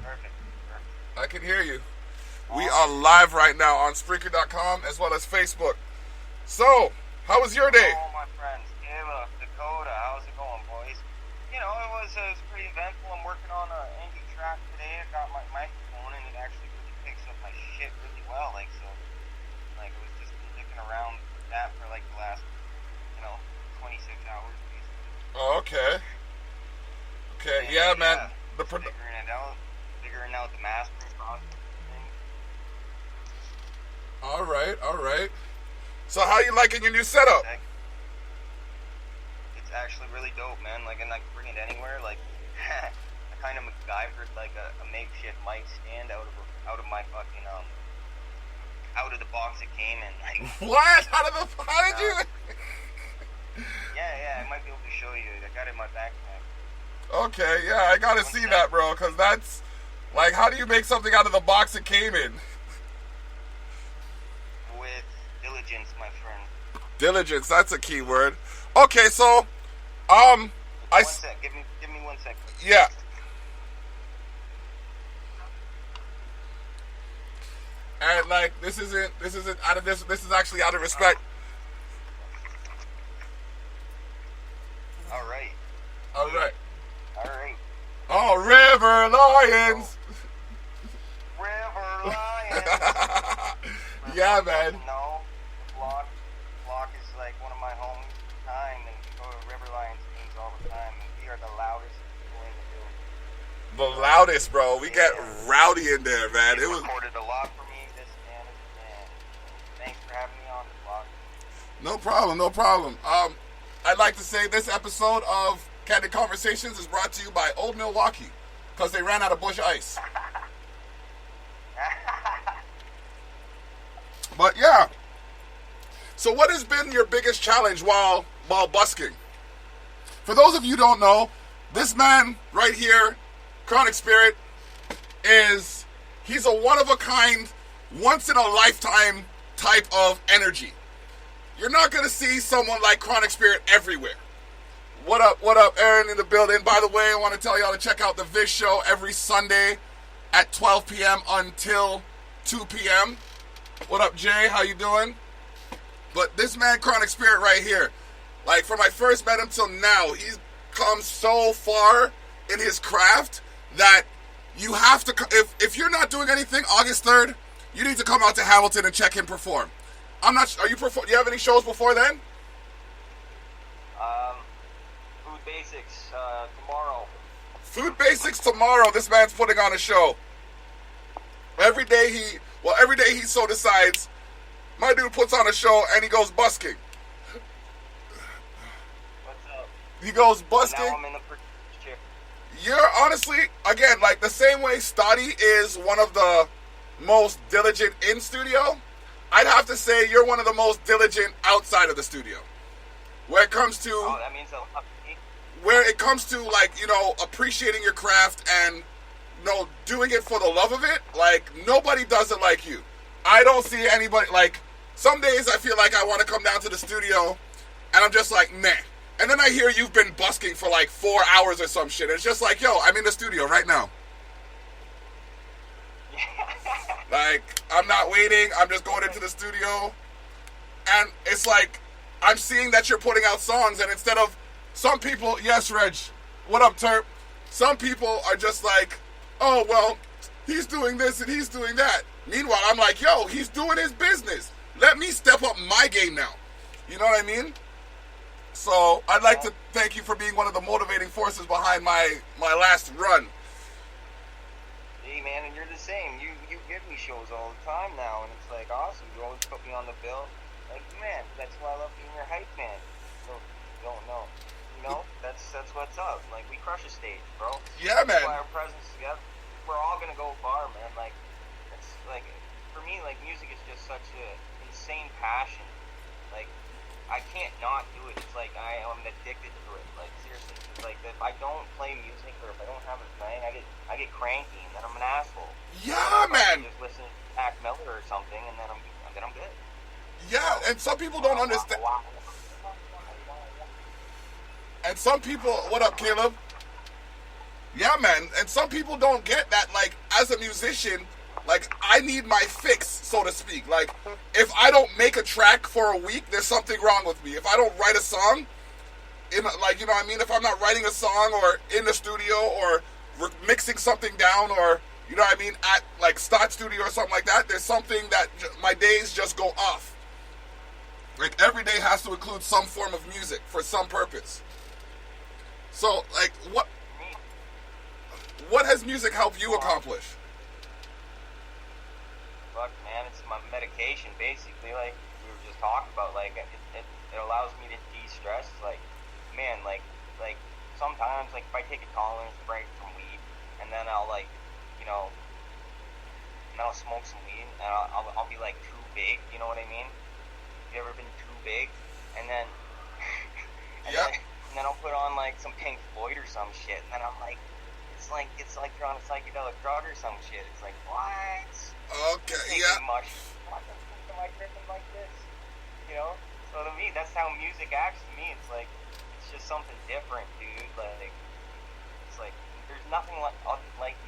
Perfect. I can hear you. We are live right now on Spreaker.com as well as Facebook. So, how was your day? Oh, my friends. Caleb, Dakota, how's it going, boys? You know, it was pretty eventful. I'm working on an indie track today. I got my microphone, and it actually really picks up my shit really well. Like, so, like, it was just dicking around with that for, like, the last, 26 hours, basically. Oh, okay. Okay, yeah, man. Figuring out the mastering process. All right. So how you liking your new setup? It's actually really dope, man. Like, and I can bring it anywhere. Like, I kind of MacGyvered like a makeshift mic stand out of my fucking out of the box it came in. Like, what? How did you? Yeah, I might be able to show you. I got it in my backpack. Okay, yeah, I gotta see that, bro, because that's like, how do you make something out of the box it came in? With diligence, my friend. Diligence, that's a key word. Okay, so, One sec. Give me 1 second. Yeah. And like, this isn't out of this is actually out of respect. All right. Oh, River Lions. River Lions. Yeah, man. No, Block is like one of my homies at the time, and we go to River Lions games all the time, and we are the loudest people in the building. The loudest, bro. We get rowdy in there, man. It was recorded a lot for me this and thanks for having me on the Block. No problem. I'd like to say this episode of Candid Conversations is brought to you by Old Milwaukee, because they ran out of Busch Ice. But yeah. So what has been your biggest challenge while busking? For those of you who don't know, this man right here, Chronic Spirit, he's a one-of-a-kind, once-in-a-lifetime type of energy. You're not going to see someone like Chronic Spirit everywhere. What up, Aaron in the building. By the way, I want to tell y'all to check out the Viz Show every Sunday at 12 p.m. until 2 p.m. What up, Jay? How you doing? But this man, Chronic Spirit right here, like, from I first met him till now, he's come so far in his craft that you have to, if you're not doing anything August 3rd, you need to come out to Hamilton and check him perform. Do you have any shows before then? Food Basics, tomorrow. Food Basics tomorrow. This man's putting on a show. Every day he so decides, my dude puts on a show and he goes busking. What's up? He goes busking. Now I'm in the chair. You're honestly, again, like the same way Stoddy is one of the most diligent in studio, I'd have to say you're one of the most diligent outside of the studio. Where it comes to... Oh, that means a lot. Where it comes to, like, appreciating your craft and, doing it for the love of it, like, nobody does it like you. I don't see anybody, like, some days I feel like I want to come down to the studio and I'm just like, meh. And then I hear you've been busking for like 4 hours or some shit. It's just like, yo, I'm in the studio right now. Like, I'm not waiting. I'm just going into the studio. And it's like, I'm seeing that you're putting out songs, and instead of some people, yes, Reg, what up, Terp? Some people are just like, oh, well, he's doing this and he's doing that. Meanwhile, I'm like, yo, he's doing his business. Let me step up my game now. You know what I mean? So I'd like to thank you for being one of the motivating forces behind my last run. Hey, man, and you're the same. You give me shows all the time now, and it's like awesome. You always put me on the bill. Like, man, that's why I love being your hype man. So, you don't know. That's what's up. Like, we crush a stage, bro. Yeah, man. That's why our presence together, we're all gonna go far, man. Like, it's like, for me, like, music is just such an insane passion. Like, I can't not do it. It's like I'm addicted to it. Like, seriously. It's like, if I don't play music or if I don't have it playing, I get cranky and then I'm an asshole. Yeah, man. Just listen to Mac Miller or something, and then I'm good. Yeah, and some people don't understand. And some people, what up, Caleb? Yeah, man. And some people don't get that. Like, as a musician, like, I need my fix, so to speak. Like, if I don't make a track for a week, there's something wrong with me. If I don't write a song, like, you know what I mean? If I'm not writing a song or in the studio or mixing something down or, you know what I mean, at, like, Start Studio or something like that, there's something that my days just go off. Like, every day has to include some form of music for some purpose. So, like, what has music helped you accomplish? Fuck, man, it's my medication, basically. Like we were just talking about, like it allows me to de-stress. Like, man, like sometimes, like, if I take a tolerance break from weed, and then I'll, like, you know, and I'll smoke some weed, and I'll be like too big. You know what I mean? You ever been too big? And then, and then I'll put on, like, some Pink Floyd or some shit, and then I'm like, it's like you're on a psychedelic drug or some shit. It's like, what? Okay, yeah. Much. What the fuck am I tripping like this? You know? So to me, that's how music acts to me. It's like, it's just something different, dude. Like, it's like, there's nothing like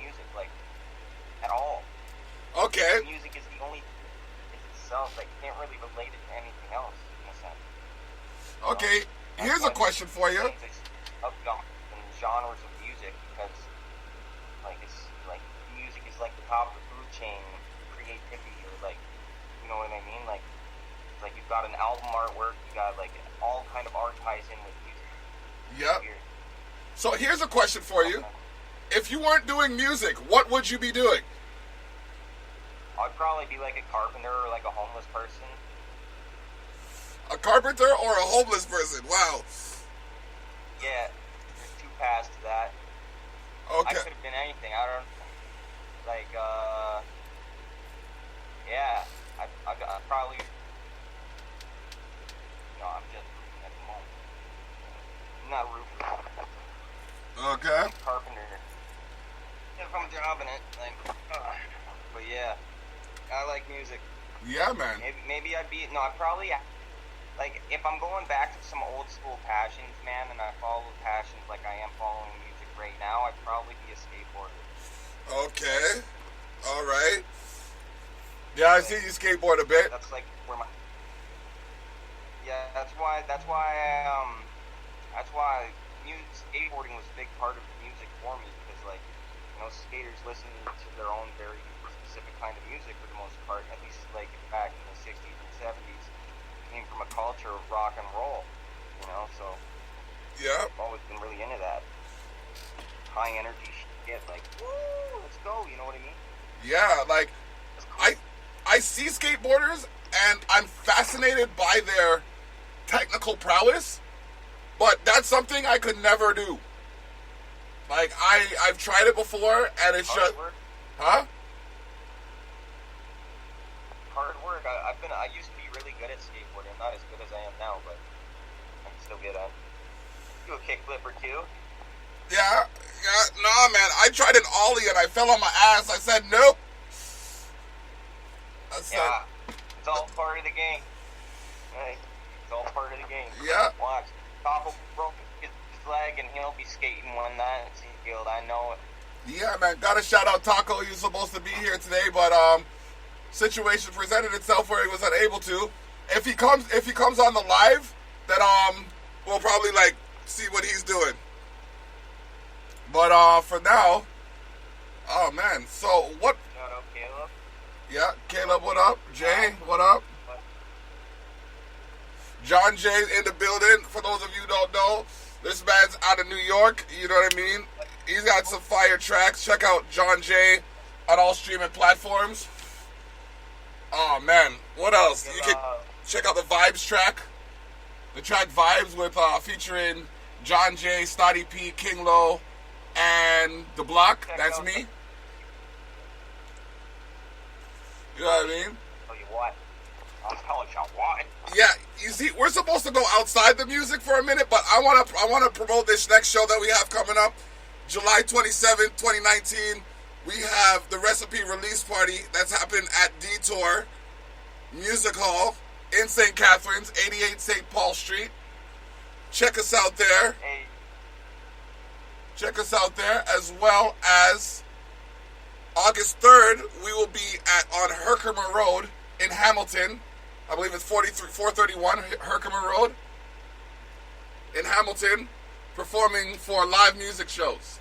music, like, at all. Okay. Music is the only thing is itself. Like, you can't really relate it to anything else, in a sense. Okay, here's a question for you. Of genres of music, because, like, it's like music is like the top of the food chain, creativity, or, like, you know what I mean? Like you've got an album artwork, you got, like, all kind of art ties in with music. Yep. So here's a question for you. If you weren't doing music, what would you be doing? I'd probably be like a carpenter or like a homeless person. A carpenter or a homeless person? Wow. Yeah, there's two paths to that. Okay. I could have been anything. I don't, like, yeah, I'd probably, no, I'm just roofing at the moment. I'm not roofing. Okay. Carpenter. If I'm jobbing it, like, but yeah, I like music. Yeah, man. Maybe I'd be, no, I'd probably, like, if I'm going back to some old school passions, man, and I follow passions like I am following music right now, I'd probably be a skateboarder. Okay. All right. Yeah, I see you skateboard a bit. That's like where my, yeah, that's why skateboarding was a big part of music for me, because, like, you know, skaters listen to their own very specific kind of music for the most part, at least, like, back in the 60s and 70s. Came from a culture of rock and roll, you know, so yeah, I've always been really into that high energy shit, like, woo, let's go, you know what I mean? Yeah, like, cool. I see skateboarders, and I'm fascinated by their technical prowess, but that's something I could never do. Like, I've tried it before, and it's hard just, work. Huh? Hard work. I used to be really good at skateboarding. I'm not as good as I am now, but I can still get on. Do a kickflip or two. Yeah, nah, man. I tried an ollie and I fell on my ass. I said nope. Yeah, it's all part of the game. Right? It's all part of the game. Yeah. Watch. Topple broke his leg and he'll be skating one night at Seafield. I know it. Yeah, man. Gotta shout out Taco. He was supposed to be here today, but situation presented itself where he was unable to. If he comes on the live, then we'll probably, like, see what he's doing. But for now, oh man. So what? Shout out Caleb. Yeah, Caleb, what up? Jay, what up? John Jay's in the building. For those of you who don't know, this man's out of New York. You know what I mean? He's got some fire tracks. Check out John Jay on all streaming platforms. Oh man, what else? You can check out the Vibes track. The track Vibes with featuring John Jay, Stoddy P, King Lo, and The Block. That's me. You know what I mean? Tell you what. I'll tell you what. Yeah, you see, we're supposed to go outside the music for a minute, but I wanna promote this next show that we have coming up, July 27th, 2019. We have the Recipe release party that's happening at Detour Music Hall in St. Catharines, 88 St. Paul Street. Check us out there. Hey. Check us out there, as well as August 3rd, we will be on Herkimer Road in Hamilton. I believe it's 431 Herkimer Road in Hamilton, performing for live music shows.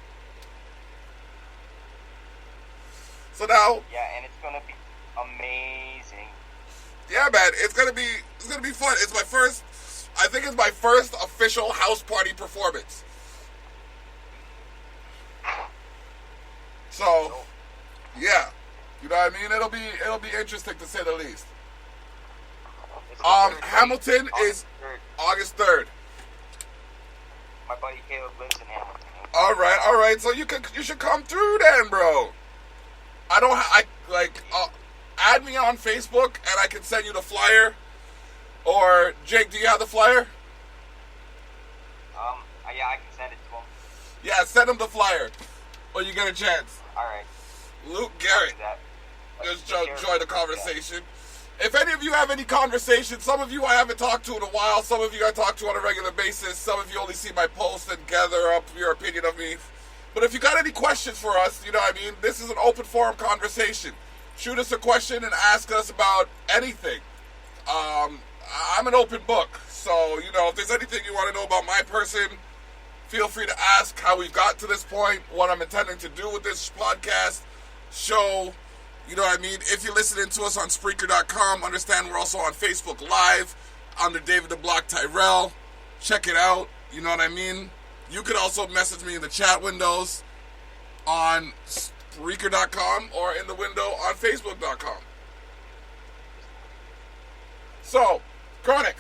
So now, yeah, and it's gonna be amazing. Yeah, man, it's gonna be fun. I think it's my first official house party performance. So, yeah, you know what I mean. It'll be interesting to say the least. Hamilton is August 3rd. My buddy Caleb lives in Hamilton. All right. So you should come through then, bro. Add me on Facebook and I can send you the flyer. Or Jake, do you have the flyer? Yeah, I can send it to him. Yeah, send him the flyer when you get a chance. All right. Luke Garrett, just join the conversation. If any of you have any conversation, some of you I haven't talked to in a while, some of you I talk to on a regular basis, some of you only see my posts and gather up your opinion of me. But if you got any questions for us, you know what I mean, this is an open forum conversation. Shoot us a question and ask us about anything. I'm an open book, so, you know, if there's anything you want to know about my person, feel free to ask how we've got to this point, what I'm intending to do with this podcast, show, you know what I mean? If you're listening to us on Spreaker.com, understand we're also on Facebook Live under David the Block Tyrell. Check it out, you know what I mean? You could also message me in the chat windows on Spreaker.com or in the window on Facebook.com. So, Chronic.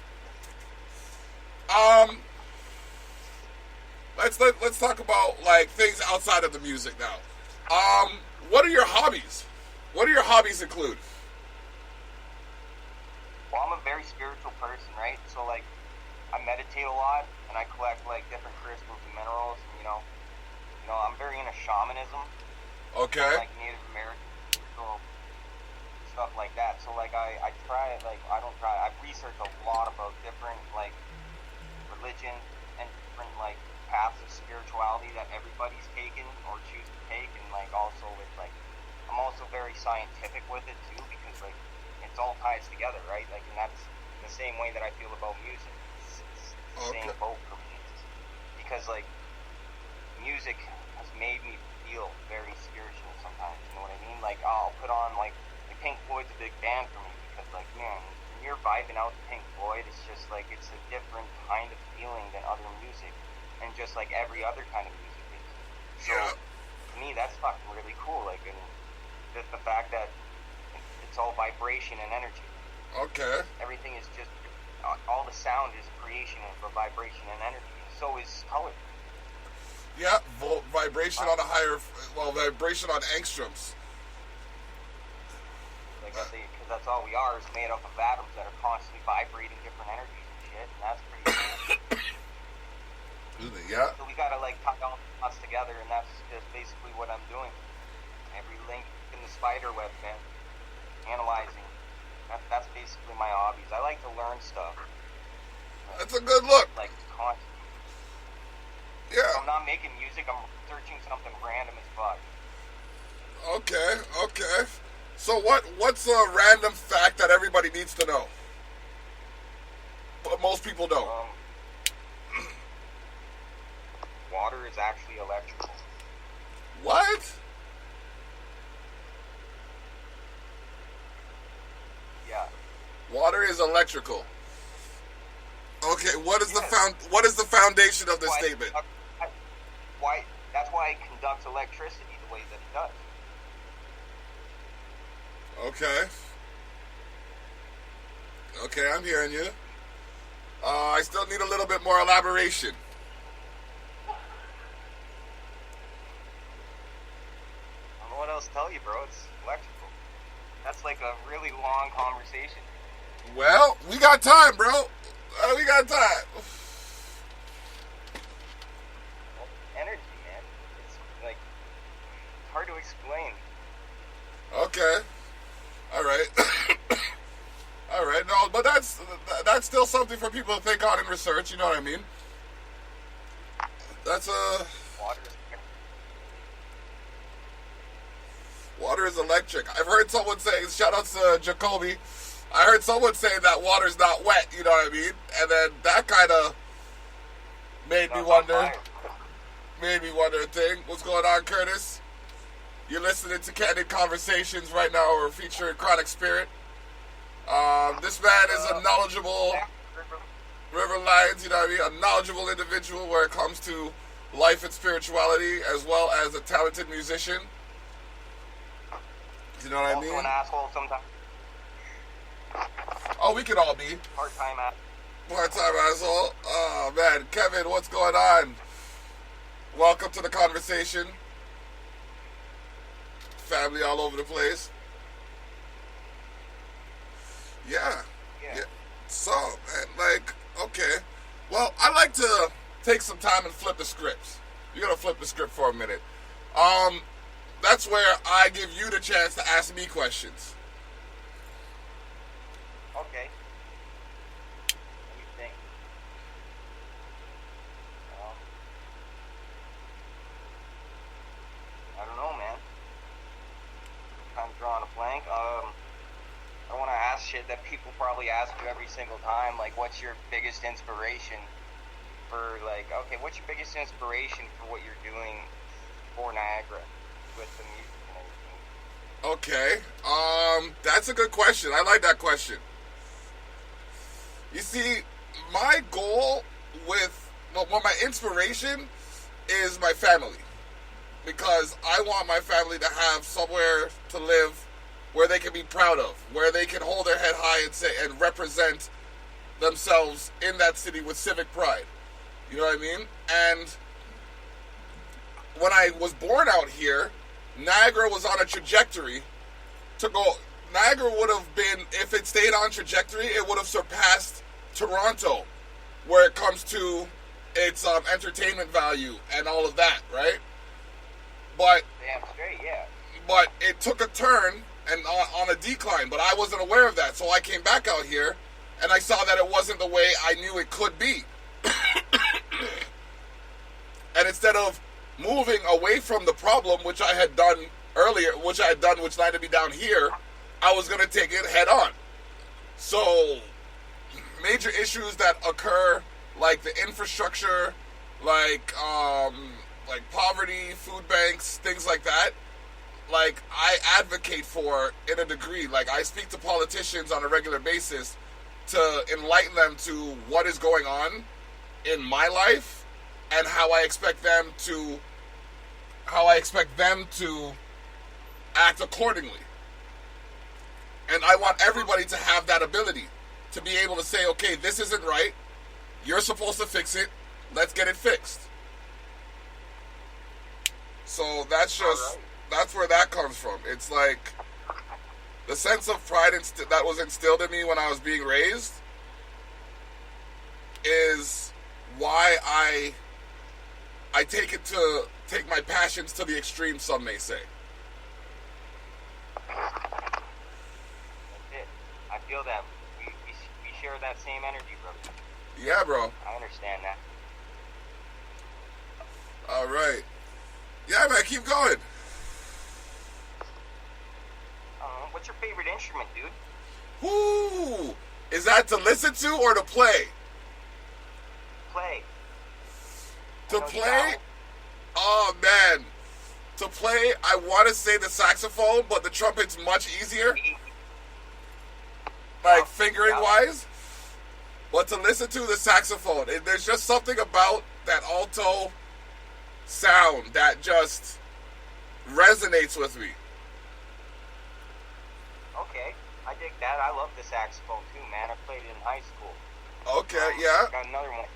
Let's talk about like things outside of the music now. What are your hobbies? What do your hobbies include? Well, I'm a very spiritual person, right? So like, I meditate a lot and I collect like different crystals and minerals. And, you know, I'm very into shamanism. Okay. Like Native American stuff like that. So like, I've researched a lot about different like religion and different like paths of spirituality that everybody's taken or choose to take, and like also with like, I'm also very scientific with it too, because like it's all ties together, right? Like, and that's the same way that I feel about music. It's the same boat for me, because like music has made me feel very spiritual sometimes. You know what I mean? Like I'll put on like Pink Floyd's a big band for me, because like, man, when you're vibing out to Pink Floyd, it's just like it's a different kind of feeling than other music, and just like every other kind of music is. So to me, that's fucking really cool. Like, and just the fact that it's all vibration and energy. Okay. Everything is just, all the sound is a creation of a vibration and energy. So is color. Yeah, vibration on a vibration on angstroms. Because that's all we are, is made up of atoms that are constantly vibrating different energies and shit, and that's pretty cool. Yeah. So we gotta like tie all us together, and that's just basically what I'm doing. Every link in the spider web, man. Analyzing. That's basically my hobbies. I like to learn stuff. That's a good look. Like constantly. Yeah. If I'm not making music, I'm searching something random as fuck. Okay. So what's a random fact that everybody needs to know, but most people don't? Water is actually electrical. What? Yeah. Water is electrical. Okay, what is the foundation of this statement? That's why it conducts electricity the way that it does. Okay, I'm hearing you. I still need a little bit more elaboration. I don't know what else to tell you, bro. It's electrical. That's like a really long conversation. Well, we got time, bro. We got time. Energy, man. It's like, it's hard to explain. Okay. All right. All right. No, but that's still something for people to think on and research. You know what I mean? Water water is electric. I've heard someone say, shout out to Jacoby, I heard someone say that water's not wet, you know what I mean? And then that kind of made me wonder a thing. What's going on, Curtis? You're listening to Candid Conversations right now. We're featuring Chronic Spirit. This man is a knowledgeable River Lions, you know what I mean? A knowledgeable individual where it comes to life and spirituality, as well as a talented musician. You know what I mean? Also an asshole sometimes. Oh, we can all be. Part-time asshole. Part-time asshole. Oh, man. Kevin, what's going on? Welcome to the conversation. Family all over the place. Yeah. So, man, like, okay. Well, I like to take some time and flip the scripts. You're going to flip the script for a minute. That's where I give you the chance to ask me questions. Okay. Let me think. I don't know, man. I'm drawing a blank. I want to ask shit that people probably ask you every single time. Like, what's your biggest inspiration for, like, okay, what's your biggest inspiration for what you're doing for Niagara with the music and everything? Okay. That's a good question. I like that question. You see, my goal with, well, my inspiration is my family. Because I want my family to have somewhere to live where they can be proud of, where they can hold their head high and say and represent themselves in that city with civic pride. You know what I mean? And when I was born out here, Niagara was on a trajectory to go. Niagara would have been, if it stayed on trajectory, it would have surpassed Toronto, where it comes to its entertainment value and all of that, right? But damn straight, yeah. But it took a turn and on a decline, but I wasn't aware of that, so I came back out here and I saw that it wasn't the way I knew it could be. And instead of moving away from the problem, which I had done earlier, which lined to be down here, I was going to take it head on. So, major issues that occur, like the infrastructure, like poverty, food banks, things like that, like, I advocate for in a degree. Like, I speak to politicians on a regular basis to enlighten them to what is going on in my life and how I expect them to act accordingly. And I want everybody to have that ability to be able to say, okay, this isn't right. You're supposed to fix it. Let's get it fixed. So that's just, that's where that comes from. It's like the sense of pride that was instilled in me when I was being raised is why I take my passions to the extreme, some may say. That's it. I feel that we share that same energy, bro. Yeah, bro. I understand that. All right. Yeah, man, keep going. What's your favorite instrument, dude? Whoo! Is that to listen to or to play? Play. To play? Oh, man. To play, I want to say the saxophone, but the trumpet's much easier. Like, fingering-wise. But to listen to the saxophone, there's just something about that alto sound that just resonates with me. Okay, I dig that. I love the saxophone too, man. I played it in high school. Okay, yeah. Got another one.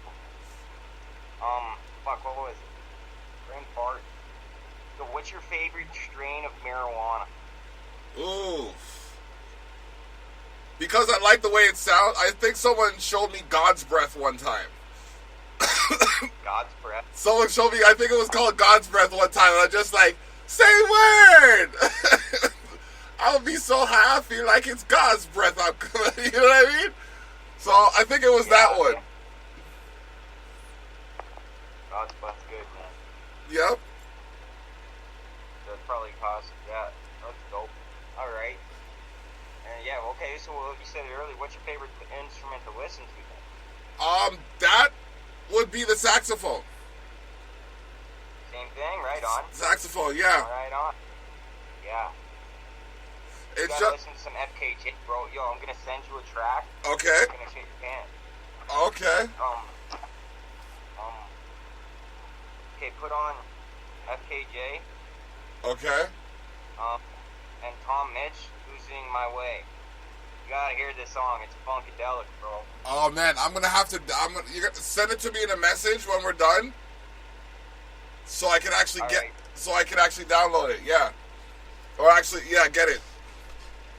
Fuck, what was it? Brain fart. So, what's your favorite strain of marijuana? Ooh. Because I like the way it sounds, I think someone showed me God's Breath one time. God's Breath? Someone showed me, I think it was called God's Breath one time, and I'm just like, say word! I would be so high, I feel like it's God's breath. You know what I mean? So I think it was that one. God's breath's good, man. Yep. That probably caused that. That's dope. All right. And yeah, okay. So you said it earlier. What's your favorite instrument to listen to? Then? That would be the saxophone. Same thing. Right on. Saxophone, yeah. Right on. Yeah. You It's gotta just listen to some FKJ, bro. Yo, I'm gonna send you a track. okay. I'm gonna shake your hand. Okay. Okay, put on FKJ. Okay. And Tom Mitch, Losing My Way. You gotta hear this song. It's funkadelic, bro. Oh man, I'm gonna have to. You got to send it to me in a message when we're done, so I can actually so I can actually download it. Yeah. Or actually, yeah, get it.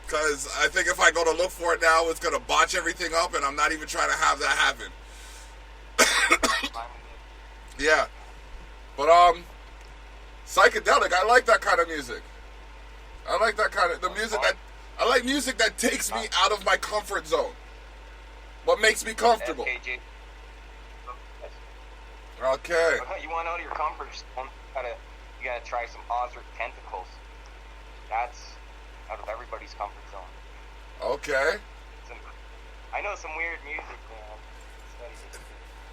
Because I think if I go to look for it now, it's gonna botch everything up, and I'm not even trying to have that happen. Yeah. But psychedelic. I like that kind of music. I like that kind of music that. I like music that takes me out of my comfort zone, but makes me comfortable. FKJ. Okay. You want out of your comfort zone? You gotta try some Ozric Tentacles. That's out of everybody's comfort zone. Okay. I know some weird music, man.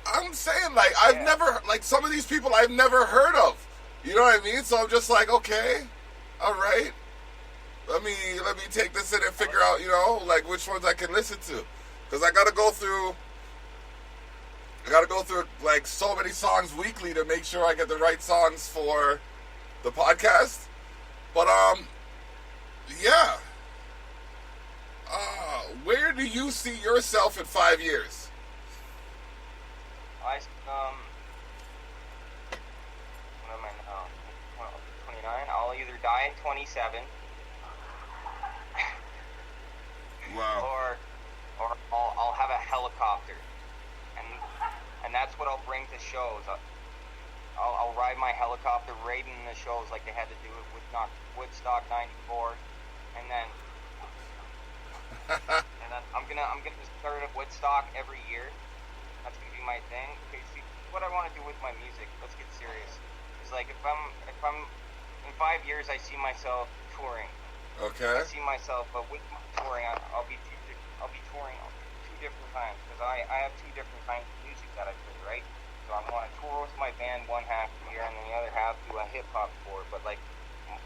I'm saying, like, I've never, like, some of these people I've never heard of. You know what I mean? So I'm just like, okay, all right. Let me take this in and figure out, you know, like, which ones I can listen to. Because I gotta go through, like, so many songs weekly to make sure I get the right songs for the podcast. But, yeah. Where do you see yourself in 5 years? What am I now? 29. I'll either die at 27. Wow. Or I'll have a helicopter, and that's what I'll bring to shows. I'll ride my helicopter right in the shows like they had to do it with Woodstock '94, and then I'm gonna start at Woodstock every year. That's gonna be my thing. Okay, see what I want to do with my music. Let's get serious. It's like if I'm in 5 years, I see myself touring. Okay. I see myself with my touring. I'll be touring 2 different times because I have 2 different kinds of music that I play, right? So I want to tour with my band one half the year and then the other half do a hip hop tour. But like,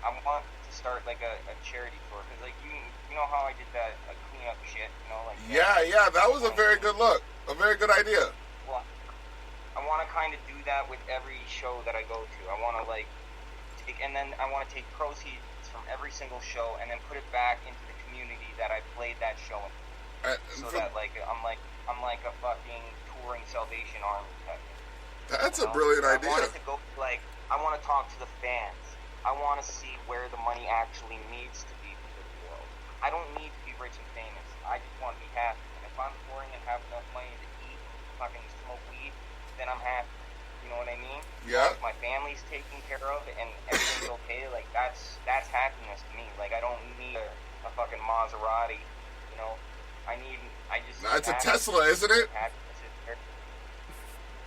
I want to start like a charity tour because like you know how I did that clean up shit, you know, like yeah, that was a very good look, a very good idea. Well, I want to kind of do that with every show that I go to. I want to like take proceeds from every single show and then put it back into the community that I played that show in. So that like I'm like a fucking touring Salvation Army type. That's a brilliant idea. I want it to go like I want to talk to the fans. I want to see where the money actually needs to be for the world. I don't need to be rich and famous. I just want to be happy. And if I'm touring and have enough money to eat, fucking smoke weed, then I'm happy. You know what I mean? Yeah. If my family's taken care of and everything's okay, like that's happiness to me. Like I don't need a fucking Maserati, you know. It's a Tesla, isn't it? Happiness is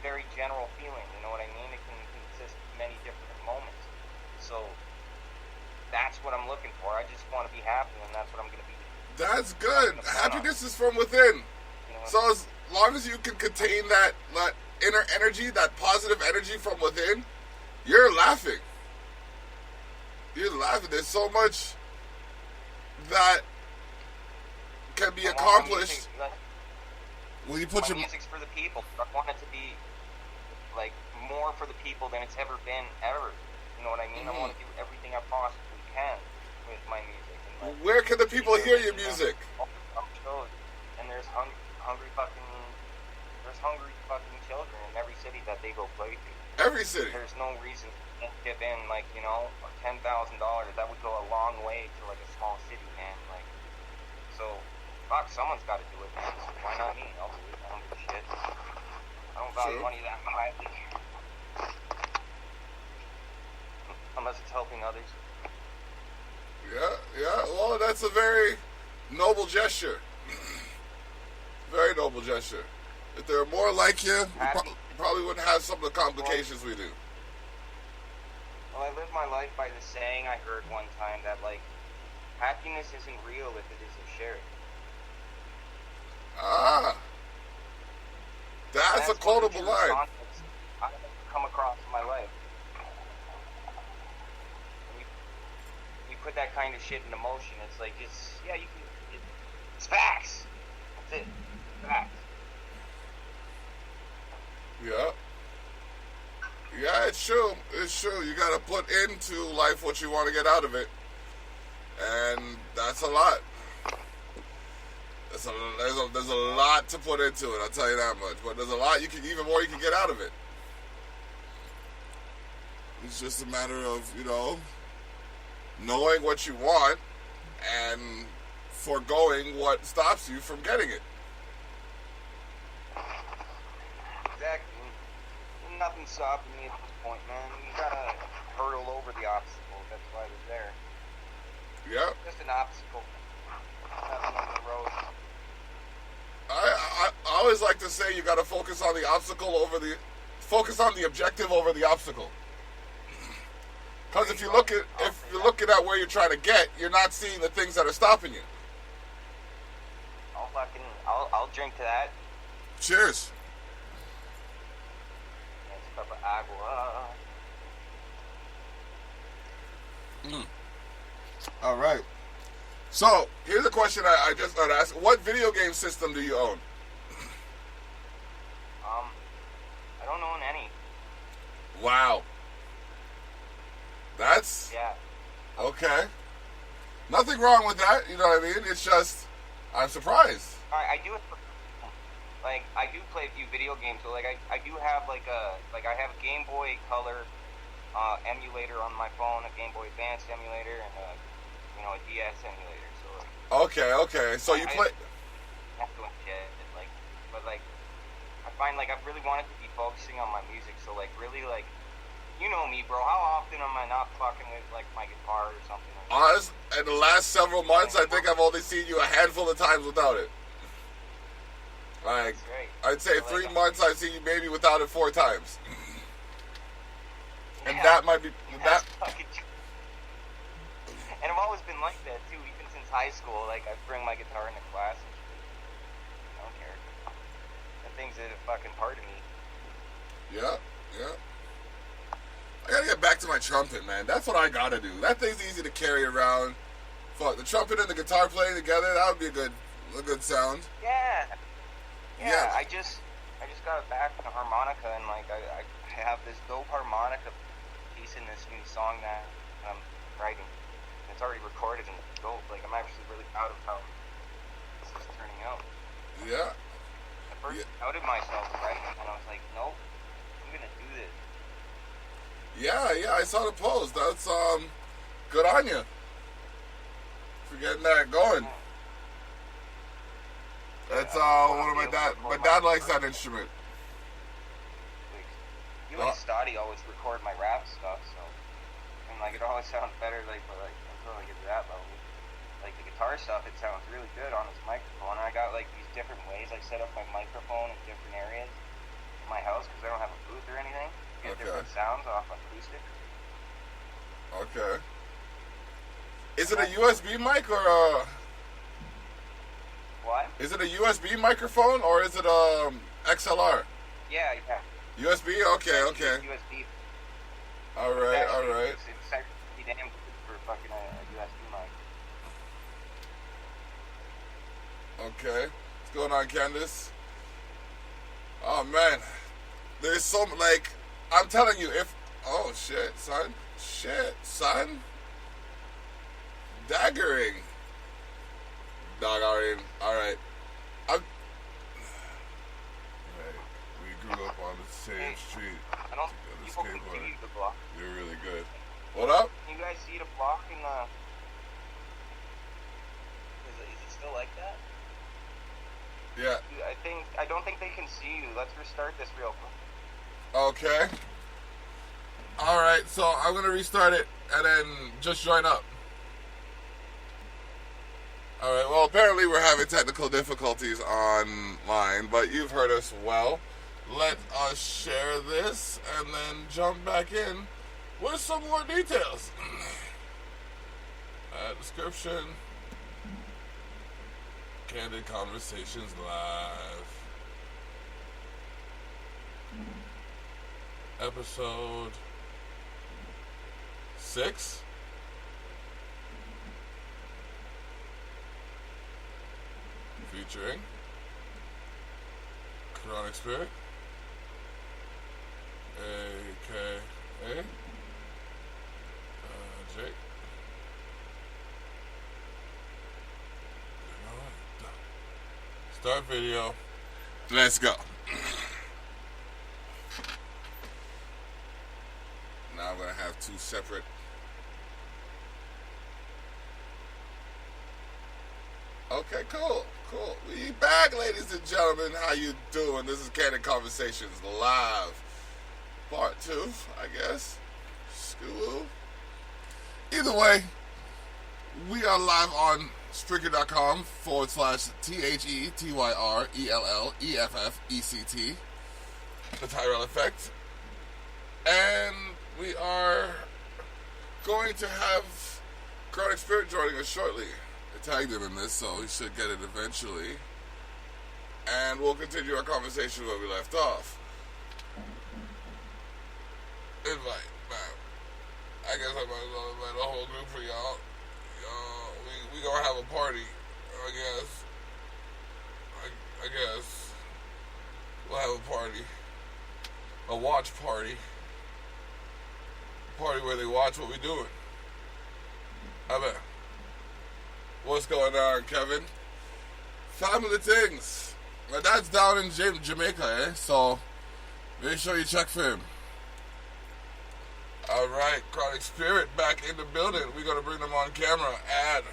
very general feeling. You know what I mean? It can consist of many different moments. So that's what I'm looking for. I just want to be happy, and that's what I'm going to be. That's good. Happiness is from within. You know, so as long as you can contain that inner energy, that positive energy from within, you're laughing. You're laughing. There's so much that can be accomplished when you put your music's for the people. I want it to be like more for the people than it's ever been ever. You know what I mean? I want to do everything I possibly can with my music. And like, where can the people hear your music? And there's hungry fucking children in every city that they go play to. Every city. There's no reason to dip in like, you know, $10,000. That would go a long way to like a small city, man. Like, so fuck, someone's got to do it, man. So why not me? I'll do it. I don't give a shit. I don't value money that highly. Unless it's helping others. Yeah. Well, that's a very noble gesture. Very noble gesture. If there were more like you, we probably wouldn't have some of the complications we do. Well, I live my life by the saying I heard one time that, like, happiness isn't real if it isn't shared. Ah, that's a quotable line. I've come across in my life. You put that kind of shit into motion. It's like, you can, it's facts. That's it. Facts. Yeah. Yeah, it's true. It's true. You got to put into life what you want to get out of it. And that's a lot. There's a lot to put into it, I'll tell you that much. But there's a lot even more you can get out of it. It's just a matter of, knowing what you want and foregoing what stops you from getting it. Exactly. Nothing's stopping me at this point, man. You gotta hurdle over the obstacle. That's why they're there. Yep. Just an obstacle. Nothing on the road. I always like to say you gotta focus on the objective over the obstacle. Because if you're looking at where you're trying to get, you're not seeing the things that are stopping you. I'll drink to that. Cheers. Cup of agua. All right. So here's a question I just thought to ask: what video game system do you own? I don't own any. Wow. That's okay. Nothing wrong with that. You know what I mean? It's just I'm surprised. I do it. I do play a few video games, so I do have I have a Game Boy Color emulator on my phone, a Game Boy Advance emulator, and a DS emulator. So okay. So you play. Not doing shit, but I find I've really wanted to be focusing on my music. So really you know me, bro. How often am I not fucking with my guitar or something? Honest, in the last several months, I think I've only seen you a handful of times without it. I'd say 3 months I've seen you maybe without it 4 times. And that might be that. And I've always been like that too, even since high school. I bring my guitar into class and shit. I don't care. That thing's a fucking part of me. Yeah. I gotta get back to my trumpet, man. That's what I gotta do. That thing's easy to carry around. Fuck, the trumpet and the guitar playing together, that would be a good sound. Yeah. I just got back from the harmonica, and I have this dope harmonica piece in this new song that I'm writing. It's already recorded and it's dope. I'm actually really proud of how this is turning out. Yeah. At first, I doubted myself, right? And I was like, nope, I'm gonna do this. Yeah, I saw the post. That's good on you for getting that going. That's one of my dad likes that instrument. You and Stoddy always record my rap stuff, so it always sounds better until I get to that level. The guitar stuff, it sounds really good on this microphone. I got these different ways I set up my microphone in different areas in my house because I don't have a booth or anything. Get different sounds off acoustic. Okay. Is it a USB mic or a? What? Is it a USB microphone or is it a XLR? Yeah. USB? Okay. USB. All right. It's actually damn good for fucking a USB mic. Okay. What's going on, Candace? Oh, man. There's so, I'm telling you, oh, shit, son. Daggering. Dogging. All right. We grew up on the same street. I don't think people can see the block. You're really good. What up? Can you guys see the block in the... Is it still like that? Yeah. I don't think they can see you. Let's restart this real quick. Okay. All right, so I'm going to restart it and then just join up. All right, well, apparently we're having technical difficulties online, but you've heard us well. Let us share this and then jump back in with some more details. Description. Candid Conversations Live. Episode 6. Featuring Chronic Spirit, a.k.a. Jake. Start video. Let's go. Now I'm going to have two separate. Okay, cool. We back, ladies and gentlemen. How you doing? This is Candid Conversations Live. Part 2, I guess. School. Either way, we are live on Spreaker.com/TheTyrellEffect. The Tyrell Effect. And we are going to have Chronic Spirit joining us shortly. I tagged him in this, so he should get it eventually. And we'll continue our conversation where we left off. Invite, man. I guess I might as well invite a whole group for y'all. We gonna have a party, I guess. I guess. We'll have a party. A watch party. A party where they watch what we doing. I bet. What's going on, Kevin? Family things. My dad's down in Jamaica, so make sure you check for him. Alright, Chronic Spirit back in the building. We're going to bring them on camera. Add.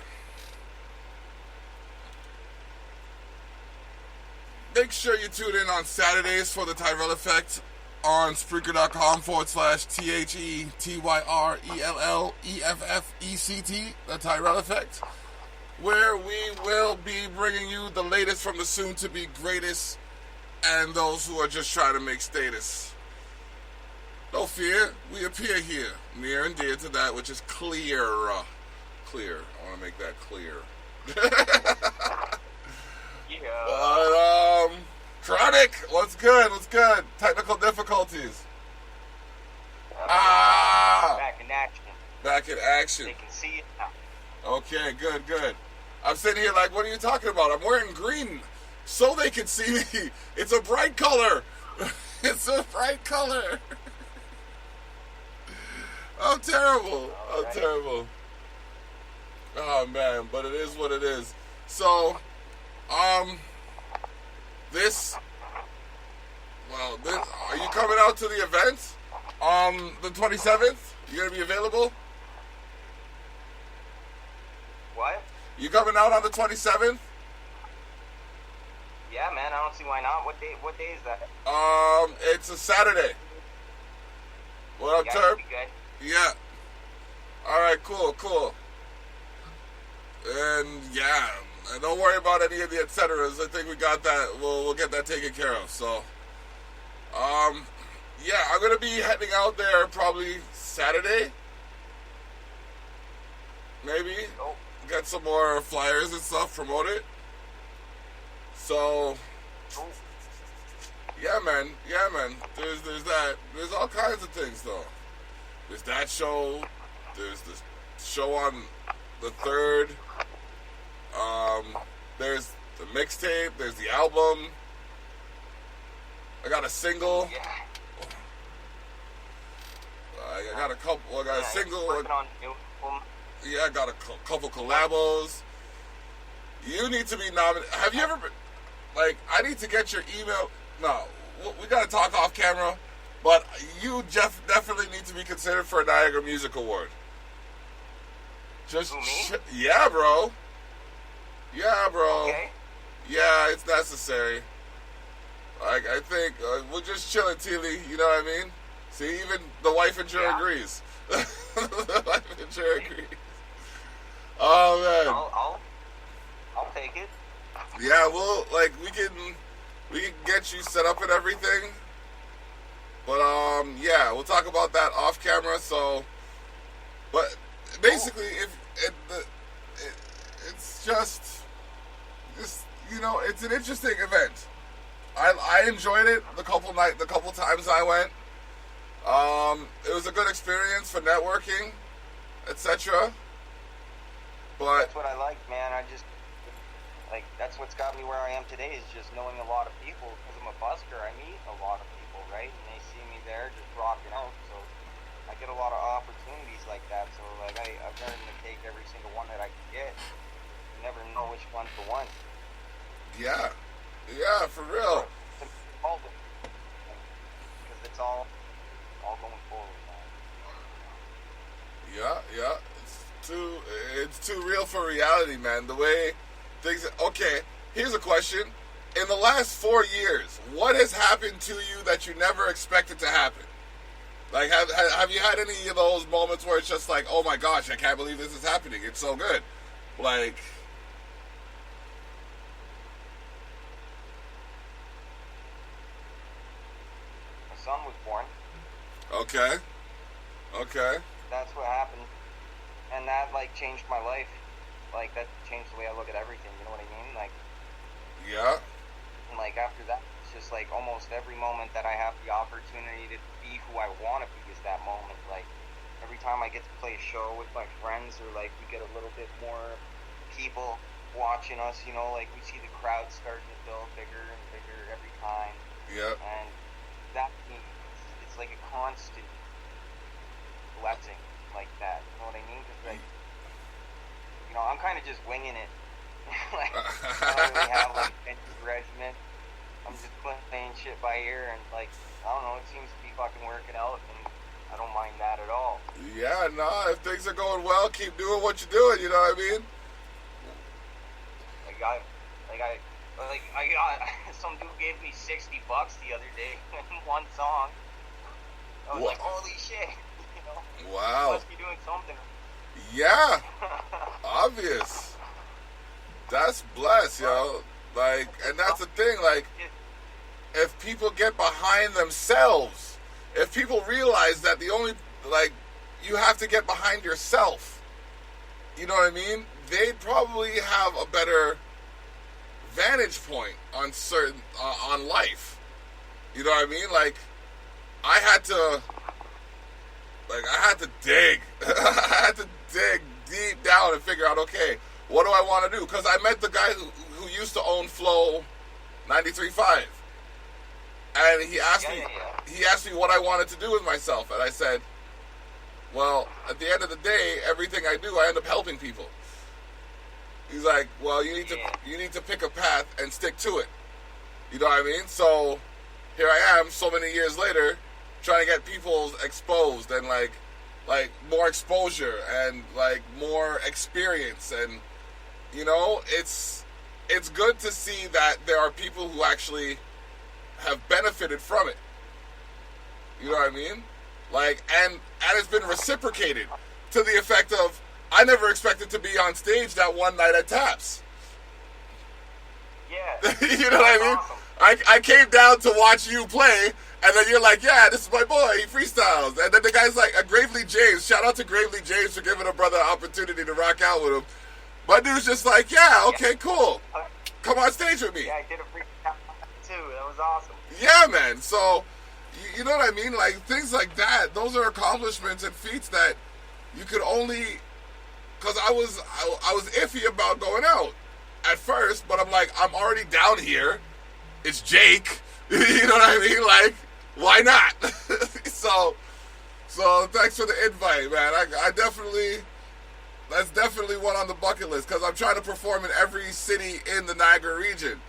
Make sure you tune in on Saturdays for the Tyrell Effect on Spreaker.com/TheTyrellEffect, the Tyrell Effect, where we will be bringing you the latest from the soon-to-be greatest and those who are just trying to make status. No fear, we appear here, near and dear to that which is clear. Clear. I want to make that clear. Yeah. But, Chronic, what's good? Technical difficulties. Back in action. Back in action. They can see it now. Okay, good. I'm sitting here like, what are you talking about? I'm wearing green so they can see me. It's a bright color. It's a bright color. I'm terrible. Terrible. Oh, man, but it is what it is. So, are you coming out to the event on the 27th? You going to be available? What? You coming out on the 27th? Yeah, man, I don't see why not. What day is that? It's a Saturday. What up, yeah, Turb? Be good. Yeah. Alright, cool. And yeah, and don't worry about any of the et ceteras. I think we got that. We'll get that taken care of. So, yeah, I'm gonna be heading out there probably Saturday. Maybe get some more flyers and stuff, promote it. So, yeah, man. There's that. There's all kinds of things though. There's that show. There's the show on the 3rd. There's the mixtape. There's the album. I got a single. Yeah. I got a couple. I got a single. Working on new album. Yeah, I got a couple collabos. You need to be nominated. Have you ever been? Like, I need to get your email. No, we got to talk off camera. But you definitely need to be considered for a Niagara Music Award. Just yeah, bro. Okay. Yeah, it's necessary. Like, I think we're just chilling, Teely. You know what I mean? See, even the wife and Jer agrees. The wife and Jer agrees. Oh man. I'll take it. Yeah, well, like we can get you set up and everything. But yeah, we'll talk about that off camera. So, but basically, if it's just you know, it's an interesting event. I enjoyed it the couple times I went. It was a good experience for networking, etc. But that's what I like, man. I just like that's what's got me where I am today is just knowing a lot of people because I'm a busker. I meet a lot of people, right? And they see me there just rocking out. So I get a lot of opportunities like that. So like I've learned to take every single one that I can get. You never know which one's the one. Yeah, for real. Because it's all going forward, man. Yeah. It's too real for reality, man. The way things. Okay, here's a question. In the last 4 years, what has happened to you that you never expected to happen? Like, have you had any of those moments where it's just like, oh my gosh, I can't believe this is happening. It's so good. Like, my son was born. okay. That's what happened. And that, like, changed my life. Like, that changed the way I look at everything, you know what I mean? Like, Yeah. and, like, after that, it's just, like, almost every moment that I have the opportunity to be who I want to be is that moment. Like, every time I get to play a show with my friends or, like, we get a little bit more people watching us, you know, like, we see the crowd starting to build bigger and bigger every time. Yeah. And that means it's like a constant blessing like that. You know what I mean? Just like, you know, I'm kind of just winging it. Like, I don't really have like any regimen. I'm just playing shit by ear, and like, I don't know, it seems to be fucking working out, and I don't mind that at all. Yeah, nah, if things are going well, keep doing what you're doing, you know what I mean? I got some dude gave me $60 the other day in one song. I was like, holy shit, you know? Wow. Must be doing something. Yeah. Obvious. That's blessed, yo. Like, and that's the thing, like, if people get behind themselves, if people realize that the only, like, you have to get behind yourself, you know what I mean? They'd probably have a better vantage point on certain, on life. You know what I mean? Like, I had to dig. I had to dig deep down and figure out, okay, what do I want to do? Because I met the guy who used to own Flow 93.5. And he asked me what I wanted to do with myself. And I said, well, at the end of the day, everything I do, I end up helping people. He's like, well, you need to pick a path and stick to it. You know what I mean? So here I am, so many years later, trying to get people exposed and like more exposure and like more experience, and you know, it's good to see that there are people who actually have benefited from it. You know what I mean? Like, and it's been reciprocated to the effect of, I never expected to be on stage that one night at Taps. Yeah. You know what I mean? Awesome. I came down to watch you play, and then you're like, yeah, this is my boy, he freestyles. And then the guy's like, Gravely James, shout out to Gravely James for giving a brother an opportunity to rock out with him. My dude's just like, yeah, okay, cool. Come on stage with me. Yeah, I did a freestyle too. That was awesome. Yeah, man. So, you know what I mean? Like, things like that, those are accomplishments and feats that you could only... Because I was iffy about going out at first, but I'm like, I'm already down here. It's Jake. You know what I mean? Like, why not? So thanks for the invite, man. I definitely, that's definitely one on the bucket list, because I'm trying to perform in every city in the Niagara region.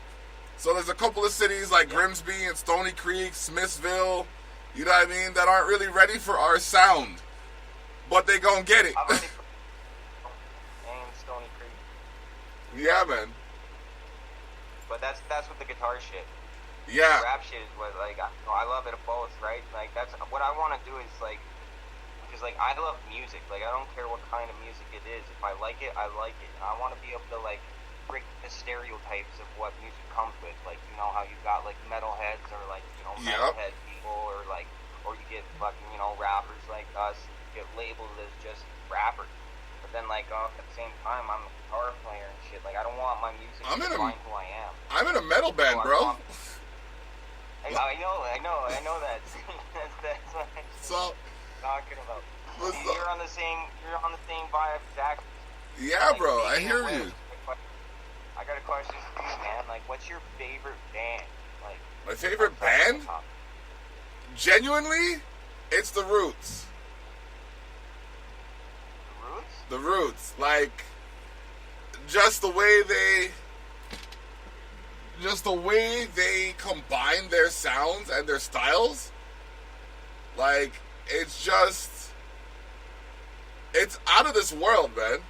So there's a couple of cities like Grimsby and Stony Creek, Smithsville, you know what I mean, that aren't really ready for our sound, but they gonna get it. Stony Creek. Yeah, man. But that's with the guitar shit. Yeah. The rap shit is what, like, I love it both, right? Like, that's what I want to do is, like, because, like, I love music. Like, I don't care what kind of music it is. If I like it, I like it. And I want to be able to, like, break the stereotypes of what music comes with. Like, you know how you got, like, metalheads or, like, you know, metalhead people, or, like, or you get fucking, you know, rappers like us get labeled as just rappers. But then, like, at the same time, I'm a guitar player and shit. Like, I don't want my music to define who I am. I'm in a metal band, bro. I know that. that's what I'm talking about. You're on the same vibe exactly. Yeah, bro, I hear you. I got a question for you, man. Like, what's your favorite band? Like, my favorite band? Genuinely, it's The Roots. The Roots? The Roots. Like, just the way they combine their sounds and their styles. Like, it's out of this world, man.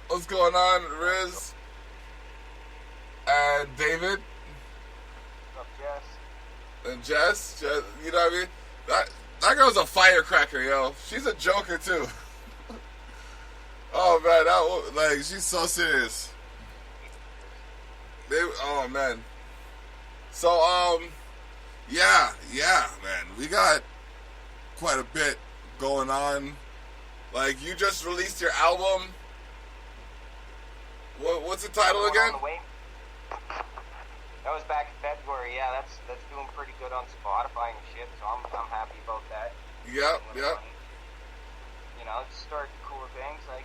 What's going on, Riz? And David? What's up, Jess? And Jess, you know what I mean? That girl's a firecracker, yo. She's a joker, too. Oh, man, she's so serious. Oh, man. So, yeah, man. We got quite a bit going on. Like, you just released your album. What's the title again? That was back in February. Yeah, that's doing pretty good on Spotify and shit. So I'm happy about that. Yep. You know, just start cool things like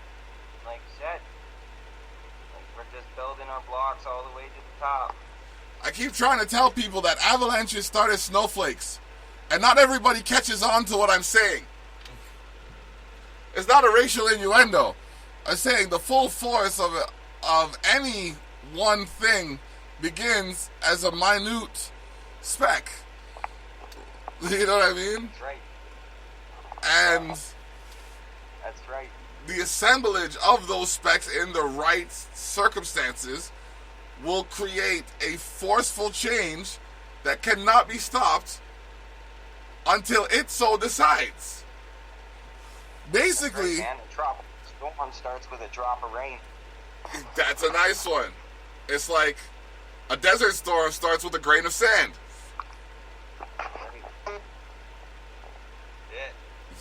you said. Like, we're just building our blocks all the way to the top. I keep trying to tell people that avalanches start as snowflakes, and not everybody catches on to what I'm saying. It's not a racial innuendo. I'm saying the full force of any one thing begins as a minute speck. You know what I mean? That's right. And that's right. The assemblage of those specks in the right circumstances will create a forceful change that cannot be stopped until it so decides. Basically, right, storm starts with a drop of rain. That's a nice one. It's like a desert storm starts with a grain of sand.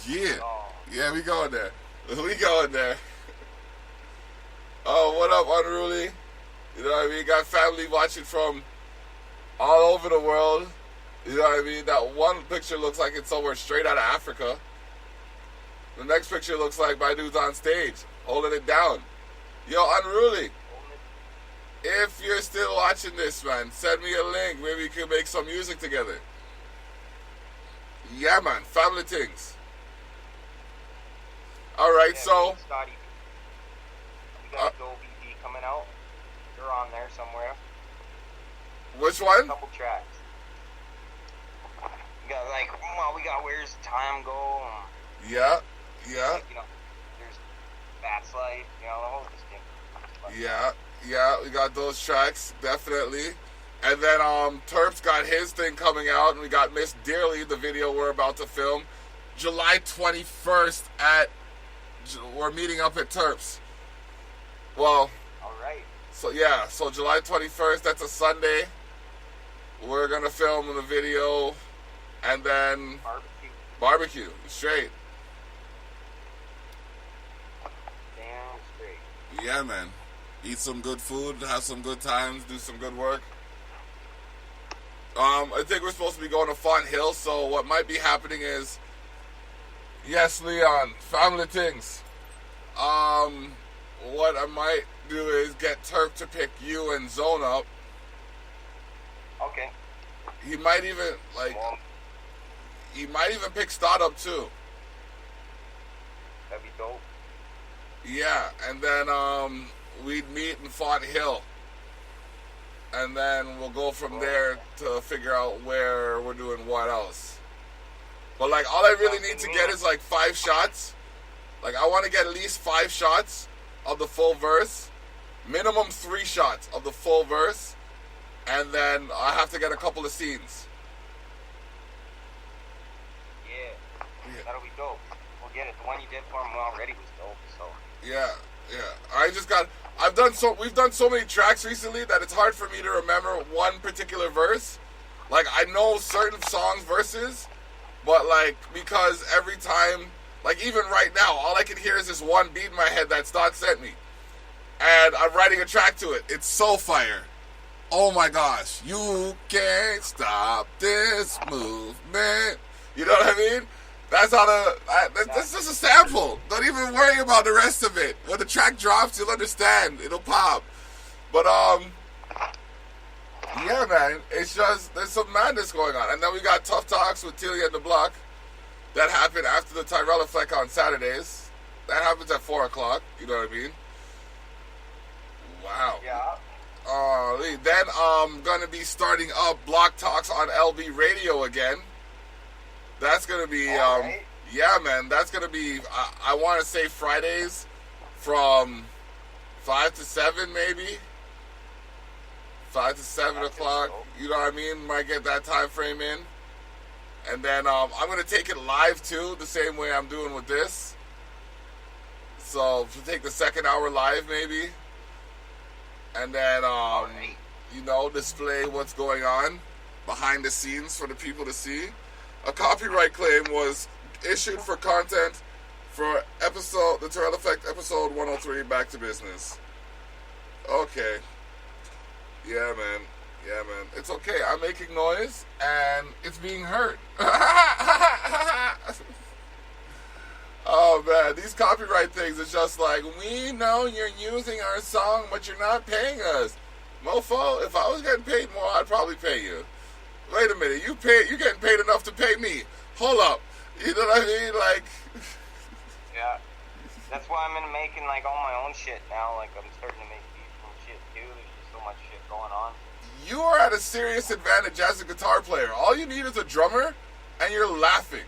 Yeah. Yeah, we going there. Oh, what up, Unruly? You know what I mean? Got family watching from all over the world. You know what I mean? That one picture looks like it's somewhere straight out of Africa. The next picture looks like my dude's on stage, holding it down. Yo, Unruly, if you're still watching this, man, send me a link. Maybe we can make some music together. Yeah, man, family things. All right, so... Scotty, we got Go BD coming out. You're on there somewhere. Which one? A couple tracks. We got Where's Time Go? Yeah. You know, there's That's Life, you know, the whole thing. Yeah, we got those tracks, definitely. And then Terps got his thing coming out, and we got Miss Dearly, the video we're about to film, July 21st we're meeting up at Terps. Well, all right. So July 21st, that's a Sunday. We're going to film the video, and then barbecue, straight. Damn straight. Yeah, man. Eat some good food, have some good times, do some good work. I think we're supposed to be going to Font Hill, so what might be happening is, yes, Leon, family things. What I might do is get Turk to pick you and Zone up. Okay. He might even pick Stott up too. That'd be dope. Yeah, and then we'd meet in Font Hill. And then we'll go from there to figure out where we're doing what else. But all I really need to get is 5 shots. I want to get at least 5 shots of the full verse. Minimum 3 shots of the full verse. And then I have to get a couple of scenes. Yeah. That'll be dope. We'll get it. The one you did for him already was dope, so. Yeah. We've done so many tracks recently that it's hard for me to remember one particular verse. Like, I know certain songs verses, but, like, because every time, like, even right now, all I can hear is this one beat in my head that Stock sent me. And I'm writing a track to it. It's so fire. Oh, my gosh. You can't stop this movement. You know what I mean? That's how that's just a sample. Don't even worry about the rest of it. When the track drops, you'll understand. It'll pop. But, yeah, man. It's just, there's some madness going on. And then we got Tough Talks with Telia and the Block. That happened after the Tyrell Effect on Saturdays. That happens at 4 o'clock. You know what I mean? Wow. Yeah. Then I'm going to be starting up Block Talks on LB Radio again. That's going to be, right. yeah, man. That's going to be, I want to say Fridays from 5 to 7 maybe. 5 to 7 o'clock. So. You know what I mean? Might get that time frame in. And then I'm going to take it live too, the same way I'm doing with this. So to take the second hour live maybe. And then, Right. you know, display what's going on behind the scenes for the people to see. A copyright claim was issued for content for the Terrell Effect episode 103, Back to Business. Okay. Yeah, man. It's okay. I'm making noise, and it's being heard. Oh, man. These copyright things is just like, we know you're using our song, but you're not paying us. Mofo, if I was getting paid more, I'd probably pay you. Wait a minute, you're getting paid enough to pay me. Hold up. You know what I mean? Like, Yeah. That's why I'm into making, like, all my own shit now. Like, I'm starting to make beats and shit, too. There's just so much shit going on. you are at a serious advantage as a guitar player. All you need is a drummer, and you're laughing.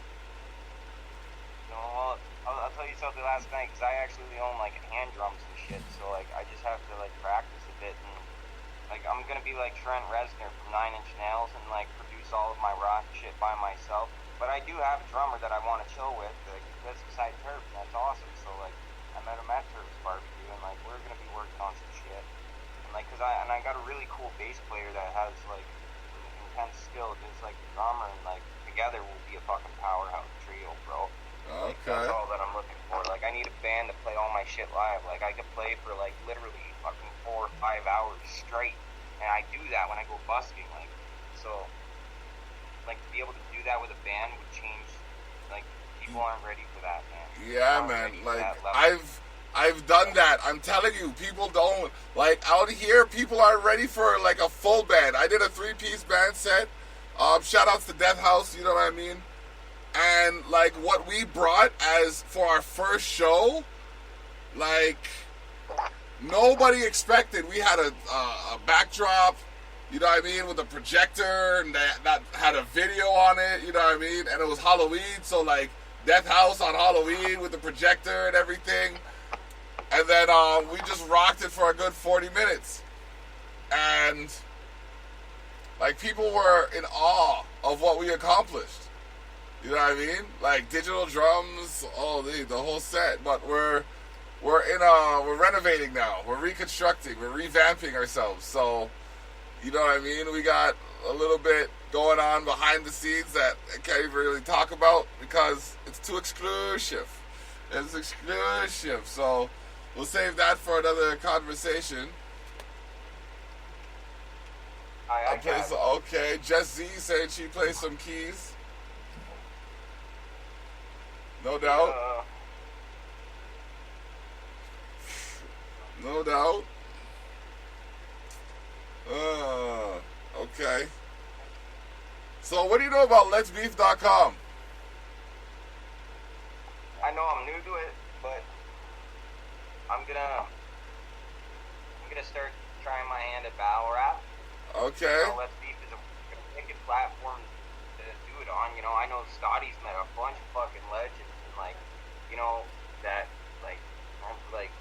No, I'll tell you something last night, because I actually own, like, hand drums and shit. So, like, I just have to, like, practice a bit. And, like, I'm going to be like Trent Reznor from 9 Inch Nails and, like, produce all of my rock shit by myself. But I do have a drummer that I want to chill with. Like, that's beside Turf, and that's awesome. So, like, I met him at Turf's barbecue, and, like, we're going to be working on some shit. And, like, I got a really cool bass player that has, like, intense skill, just like the drummer, and, like, together we'll be a fucking powerhouse trio, bro. Like, Okay. that's all that I'm looking for. Like, I need a band to play all my shit live. Like, I could play for, like, literally fucking 4 or 5 hours straight. And I do that when I go busking. Like, so, like, to be able to do that with a band would change. Like, people aren't ready for that, man. Yeah, man. Like, I've done that. I'm telling you, people don't, like, out here, people aren't ready for, like, a full band. I did a 3-piece band set. Shout outs to Death House, you know what I mean? And, like, what we brought as for our first show, like, nobody expected. We had a backdrop, you know what I mean, with a projector, and that had a video on it, you know what I mean? And it was Halloween, so, like, Death House on Halloween with the projector and everything. And then we just rocked it for a good 40 minutes. And, like, people were in awe of what we accomplished. You know what I mean? Like, digital drums, the whole set. But we're renovating now. We're reconstructing. We're revamping ourselves. So, you know what I mean? We got a little bit going on behind the scenes that I can't even really talk about because it's too exclusive. It's exclusive. So, we'll save that for another conversation. Okay, Jess Z saying she plays some keys. No doubt. No doubt. Okay. So what do you know about letsbeef.com? I know I'm new to it, but I'm gonna start trying my hand at battle rap. Okay. You know, Let's Beef is a wicked platform to do it on. You know, I know Scotty's met a bunch of fucking legends, and, like, you know, that, like, I've, like,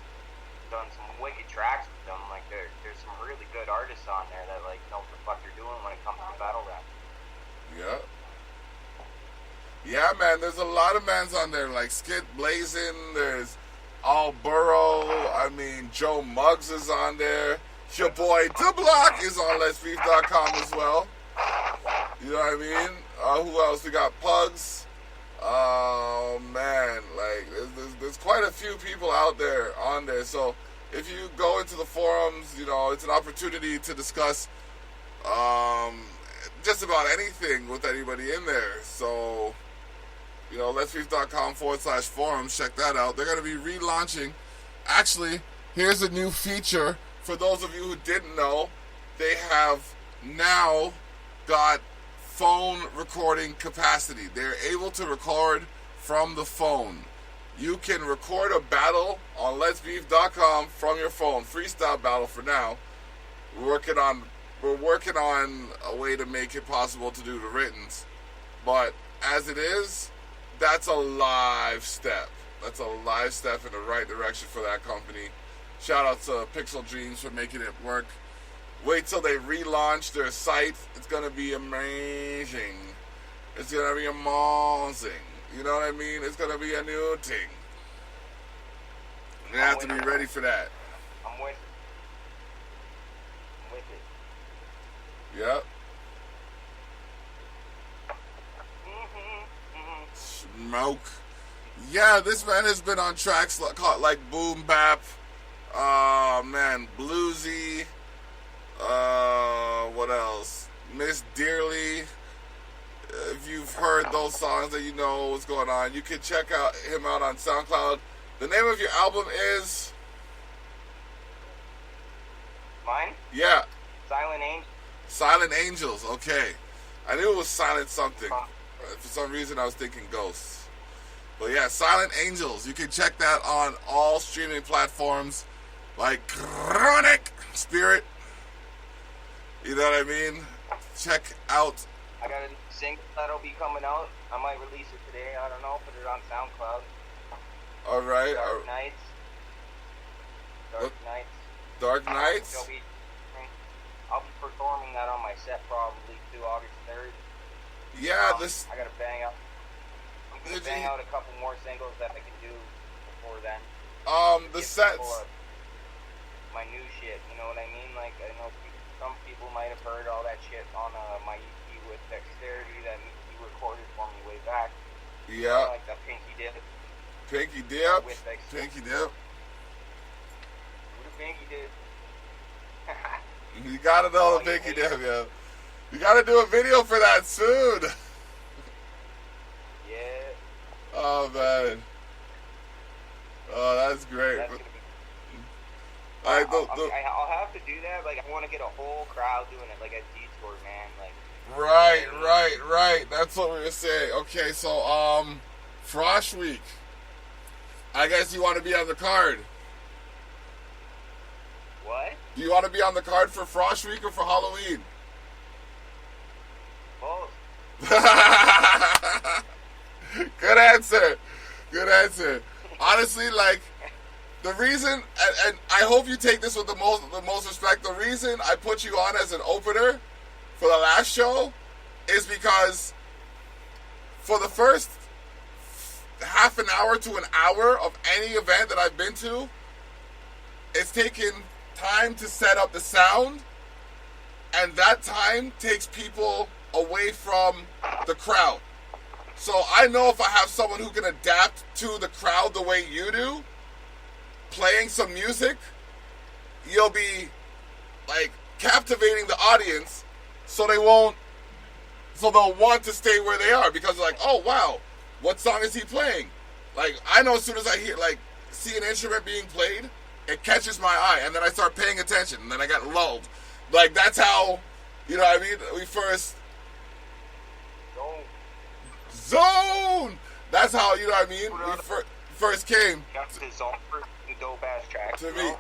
done some wicked tracks with them. Like, there's some really good artists on there that, like, know what the fuck they're doing when it comes to battle rap. Yeah. Yeah, man, there's a lot of mans on there, like Skid Blazin', there's Al Burrow, I mean, Joe Muggs is on there. Your boy DeBlock is on letsbeef.com as well. You know what I mean? Who else? We got Pugs. Oh man, like there's quite a few people out there on there. So if you go into the forums, you know, it's an opportunity to discuss just about anything with anybody in there. So, you know, letsbeef.com/forums, check that out. They're going to be relaunching. Actually, here's a new feature for those of you who didn't know. They have now got phone recording capacity. They're able to record from the phone. You can record a battle on letsbeef.com from your phone. Freestyle battle for now. We're working on a way to make it possible to do the writtens. But as it is, that's a live step. That's a live step in the right direction for that company. Shout out to Pixel Dreams for making it work. Wait till they relaunch their site. It's going to be amazing. It's going to be amazing. You know what I mean? It's going to be a new thing. You have to be ready for that. I'm with it. Yep. Smoke. Yeah, this man has been on tracks called like Boom Bap. Man, Bluesy. What else? Miss Dearly. If you've heard those songs, that you know what's going on. You can check him out on SoundCloud. The name of your album is? Mine? Yeah. Silent Angels. Silent Angels. Okay. I knew it was Silent something. For some reason, I was thinking Ghosts. But yeah, Silent Angels. You can check that on all streaming platforms like Chronic Spirit. You know what I mean? Check out. I got a single that'll be coming out. I might release it today. I don't know. Put it on SoundCloud. All right. Dark Nights. Dark Nights? I'll be performing that on my set probably too, August 3rd. Yeah, I gotta bang out. I'm gonna bang out a couple more singles that I can do before then. The sets. My new shit, you know what I mean? Like, I know some people might have heard all that shit on my EP with Dexterity that he recorded for me way back. Yeah. Like that Pinky Dip. Pinky Dip. With Pinky Dip. Who the Pinky Dip? You gotta know the Pinky Dip, yo. You gotta do a video for that soon. Yeah. Oh, man. Oh, that's great. That's gonna be... I'll have to do that. Like, I want to get a whole crowd doing it, like a detour, man. Like. Right. That's what we were saying. Okay, so Frosh Week. I guess you want to be on the card. What? Do you want to be on the card for Frosh Week or for Halloween? Both. Good answer. Honestly, like, the reason, and I hope you take this with the most respect, the reason I put you on as an opener for the last show is because for the first half an hour to an hour of any event that I've been to, it's taken time to set up the sound, and that time takes people away from the crowd. So I know if I have someone who can adapt to the crowd the way you do, playing some music, you'll be like captivating the audience, so they'll want to stay where they are because they're like, oh wow, what song is he playing? Like, I know as soon as I see an instrument being played, it catches my eye, and then I start paying attention, and then I get lulled. Like, that's how, you know what I mean? We first zone. That's how, you know what I mean? We first came. Zone for dope ass tracks to me.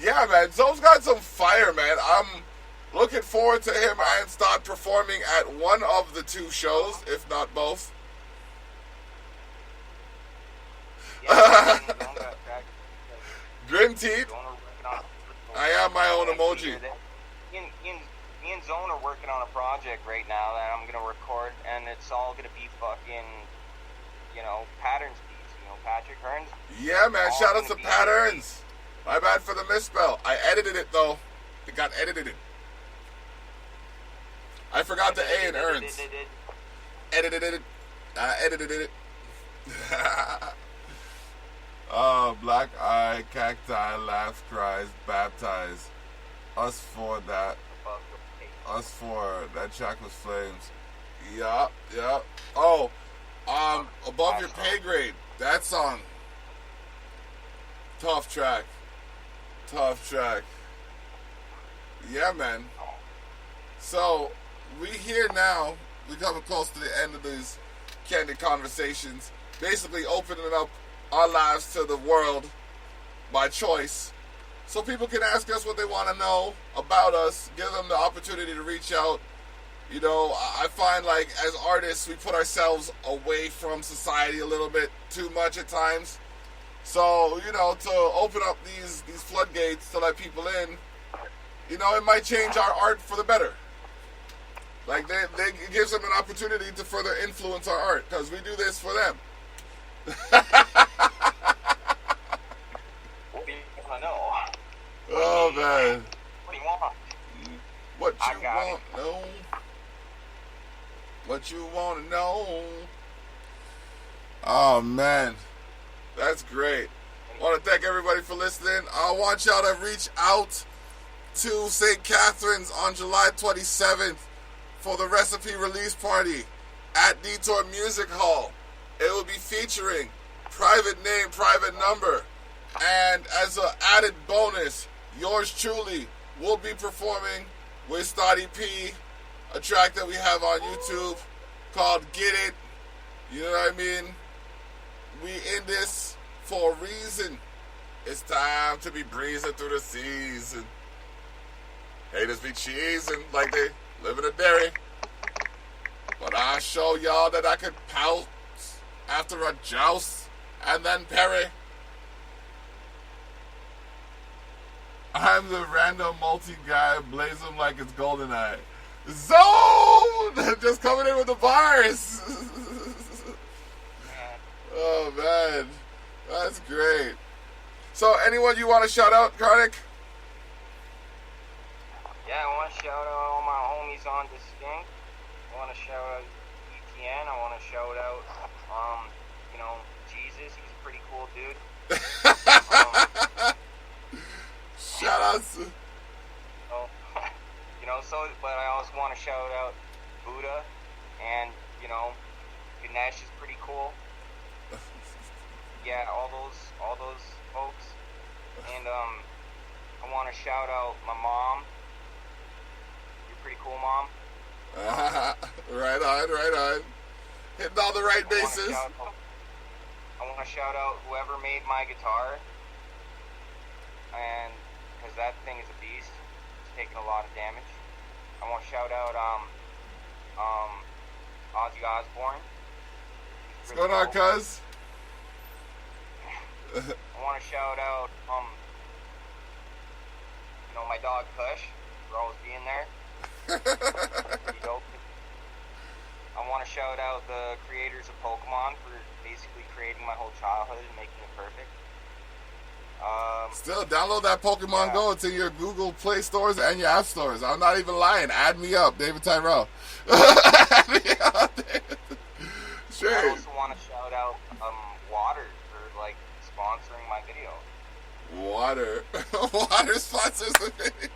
Yeah, man. Zone's got some fire, man. I'm looking forward to him and start performing at one of the two shows, if not both. Yeah, Grim Teeth. I have my own emoji. Me and Zone are working on a project right now that I'm gonna record, and it's all gonna be fucking, Patterns beats. Patrick Hearns. Yeah, man. Shout out to Patterns. My bad for the misspell. I edited it though. It got edited. I forgot the A in Earns. Edited it. I edited it. Black eye, cacti, laughs, cries, baptized. Us for that. Us for that track was flames. Yup. Oh, above your pay grade. That song. Tough track. Yeah, man. So we here now. We're coming close to the end of these candid conversations. Basically opening up our lives to the world by choice. So people can ask us what they want to know about us. Give them the opportunity to reach out. You know, I find like as artists, we put ourselves away from society a little bit too much at times. So, you know, to open up these floodgates to let people in, you know, it might change our art for the better. Like, it gives them an opportunity to further influence our art, because we do this for them. I know. Oh, man. What do you want? What you want to know? What you want to know? Oh, man. That's great. I want to thank everybody for listening. I want y'all to reach out to St. Catherine's on July 27th for the recipe release party at Detour Music Hall. It will be featuring private name, private number. And as an added bonus, yours truly will be performing with Stoddy P, a track that we have on YouTube called Get It. You know what I mean? We in this for a reason. It's time to be breezing through the season. Haters be cheesing like they live in a dairy. But I show y'all that I can pout after a joust and then parry. I'm the random multi guy, blaze them like it's GoldenEye. Zone! Just coming in with the bars. Oh, man. That's great. So, anyone you want to shout out, Karnik? Yeah, I want to shout out all my homies on Distinct. I want to shout out ETN. I want to shout out, you know, Jesus. He's a pretty cool dude. Shout outs. You know, so, but I also want to shout out Buddha, and, you know, Ganesh is pretty cool. Yeah, all those folks. And, I want to shout out my mom. You're pretty cool, Mom. Right on. Hitting all the right bases. I want to shout out whoever made my guitar. And, because that thing is a beast. It's taking a lot of damage. I want to shout out, Ozzy Osbourne. What's going on, cuz? I want to shout out, you know, my dog Kush for always being there. Pretty dope. I want to shout out the creators of Pokemon for basically creating my whole childhood and making it perfect. Still, download that Pokemon Go to your Google Play stores and your app stores. I'm not even lying. Add me up, David Tyrell. Add me up, David. Sure. I also want to shout out Water for like sponsoring my video. Water sponsors the video.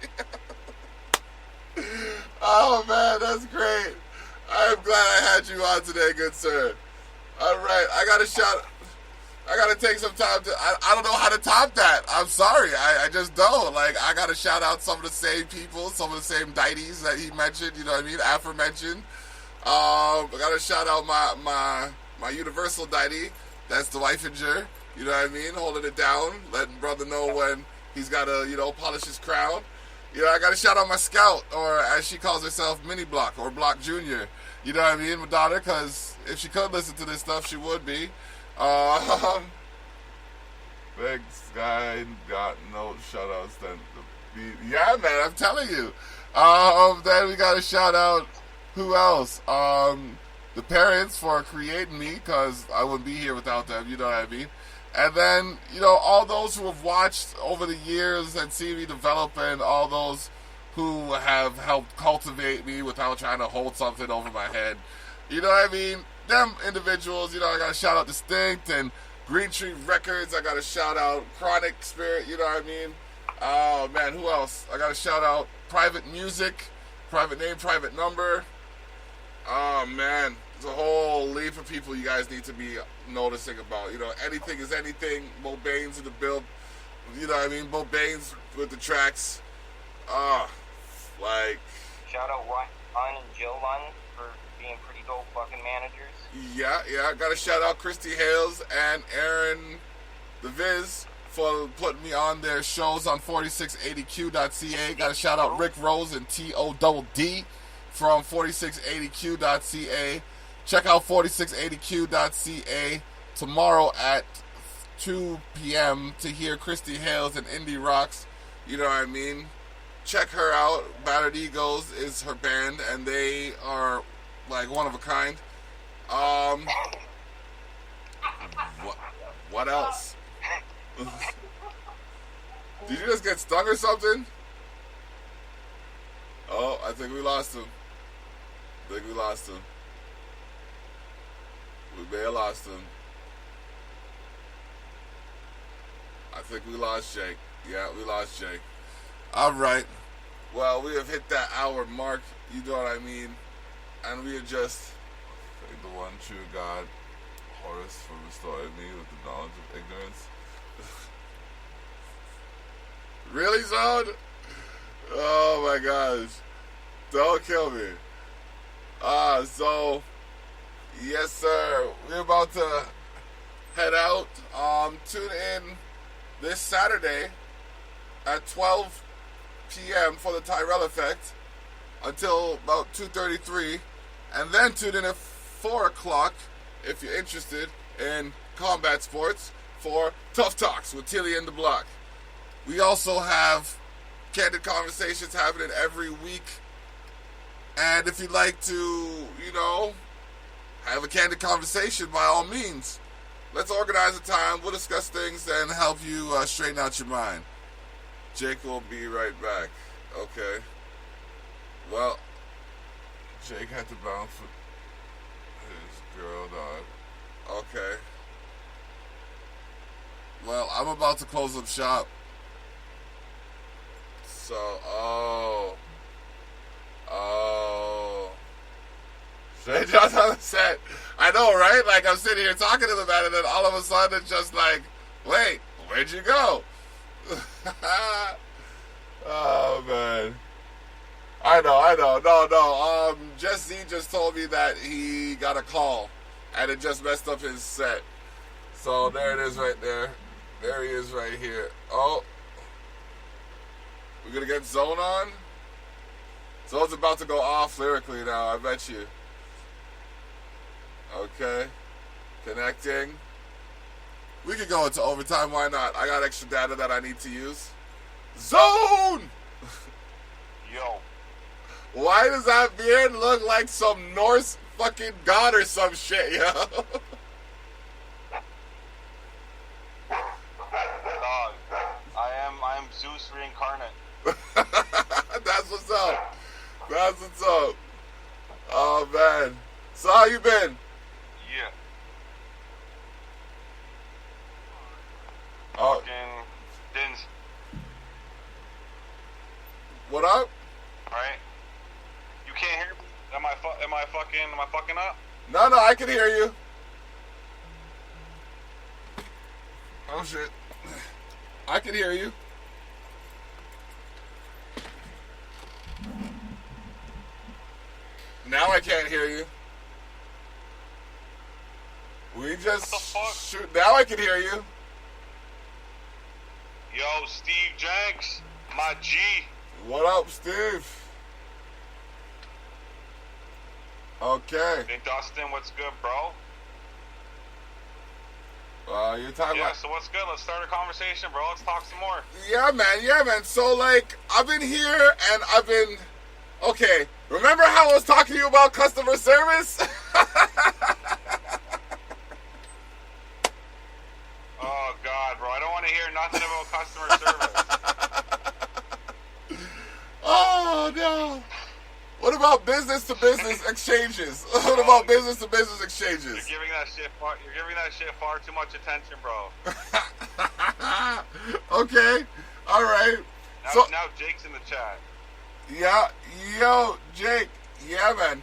Oh man, that's great. I'm glad I had you on today, good sir. All right, I gotta take some time to. I don't know how to top that. I'm sorry, I just don't. Like, I gotta shout out some of the same people, some of the same deities that he mentioned. You know what I mean? Aforementioned. I gotta shout out my universal deity. That's the Wifeinger. You know what I mean? Holding it down, letting brother know when he's gotta, you know, polish his crown. You know, I gotta shout out my scout, or as she calls herself, Mini Block, or Block Junior. You know what I mean, my daughter? Because if she could listen to this stuff, she would be. Big Sky got no shout outs then. Yeah, man, I'm telling you. Then we gotta shout out, who else? The parents for creating me, because I wouldn't be here without them, you know what I mean? And then, you know, all those who have watched over the years and seen me develop, and all those who have helped cultivate me without trying to hold something over my head. You know what I mean? Them individuals, you know, I got to shout out Distinct and Green Tree Records. I got to shout out Chronic Spirit, you know what I mean? Oh, man, who else? I got to shout out Private Music, Private Name, Private Number. Oh, man, there's a whole leaf of people you guys need to be noticing about. You know, Anything is Anything, Bo Baines in the build. You know what I mean? Bo Baines with the tracks. Like... Shout out Ryan and Jill Lund for being pretty dope fucking managers. Yeah. Gotta shout out Christy Hales and Aaron the Viz for putting me on their shows on 4680q.ca. Gotta shout out Rick Rose and TODD from 4680q.ca. Check out 4680q.ca tomorrow at 2 p.m. to hear Christy Hales and Indie Rocks. You know what I mean? Check her out. Battered Egos is her band, and they are like one of a kind. What else? Did you just get stung or something? Oh, I think we lost him. We may have lost him. I think we lost Jake. Yeah, we lost Jake. All right. Well, we have hit that hour mark. You know what I mean? And we are just like the one true God, Horus, for restoring me with the knowledge of ignorance. Really, son? Oh my gosh. Don't kill me. So yes, sir. We're about to head out. Tune in this Saturday at 12 p.m. for the Tyrell Effect until about 2:33, and then tune in at 4 o'clock if you're interested in combat sports for Tough Talks with Tilly and the Block. We also have candid conversations happening every week, and if you'd like to, you know, have a candid conversation, by all means, let's organize a time. We'll discuss things and help you straighten out your mind. Jake will be right back. Okay. Well, Jake had to bounce with his girl, dog. Okay. Well, I'm about to close up shop. So, Straight just on the set. I know, right? Like, I'm sitting here talking to them about it, and then all of a sudden it's just like, wait, where'd you go? Oh, man. I know. No. Jesse just told me that he got a call, and it just messed up his set. So there it is right there. There he is right here. Oh. We're going to get Zone on? Zone's about to go off lyrically now, I bet you. Okay. Connecting. We could go into overtime, why not? I got extra data that I need to use. Zone! Yo. Why does that beard look like some Norse fucking god or some shit, yo? Dog, I am Zeus reincarnate. That's what's up. Oh, man. So how you been? Yeah. Oh. Fucking Dins. What up? Alright. You can't hear me? Am I fucking up? No, I can hear you. Oh, shit. I can hear you. Now I can't hear you. We just shoot. Now I can hear you. Yo, Steve Jenks, my G. What up, Steve? Okay. Hey, Dustin, what's good, bro? You're talking about... so what's good? Let's start a conversation, bro. Let's talk some more. Yeah, man. So, like, I've been here and I've been... Okay, remember how I was talking to you about customer service? Oh, God, bro. I don't want to hear nothing about customer service. Oh, Oh no. What about business to business exchanges? What about business to business exchanges? You're giving that shit far too much attention, bro. Okay. All right. Now Jake's in the chat. Yeah. Yo, Jake. Yeah, man.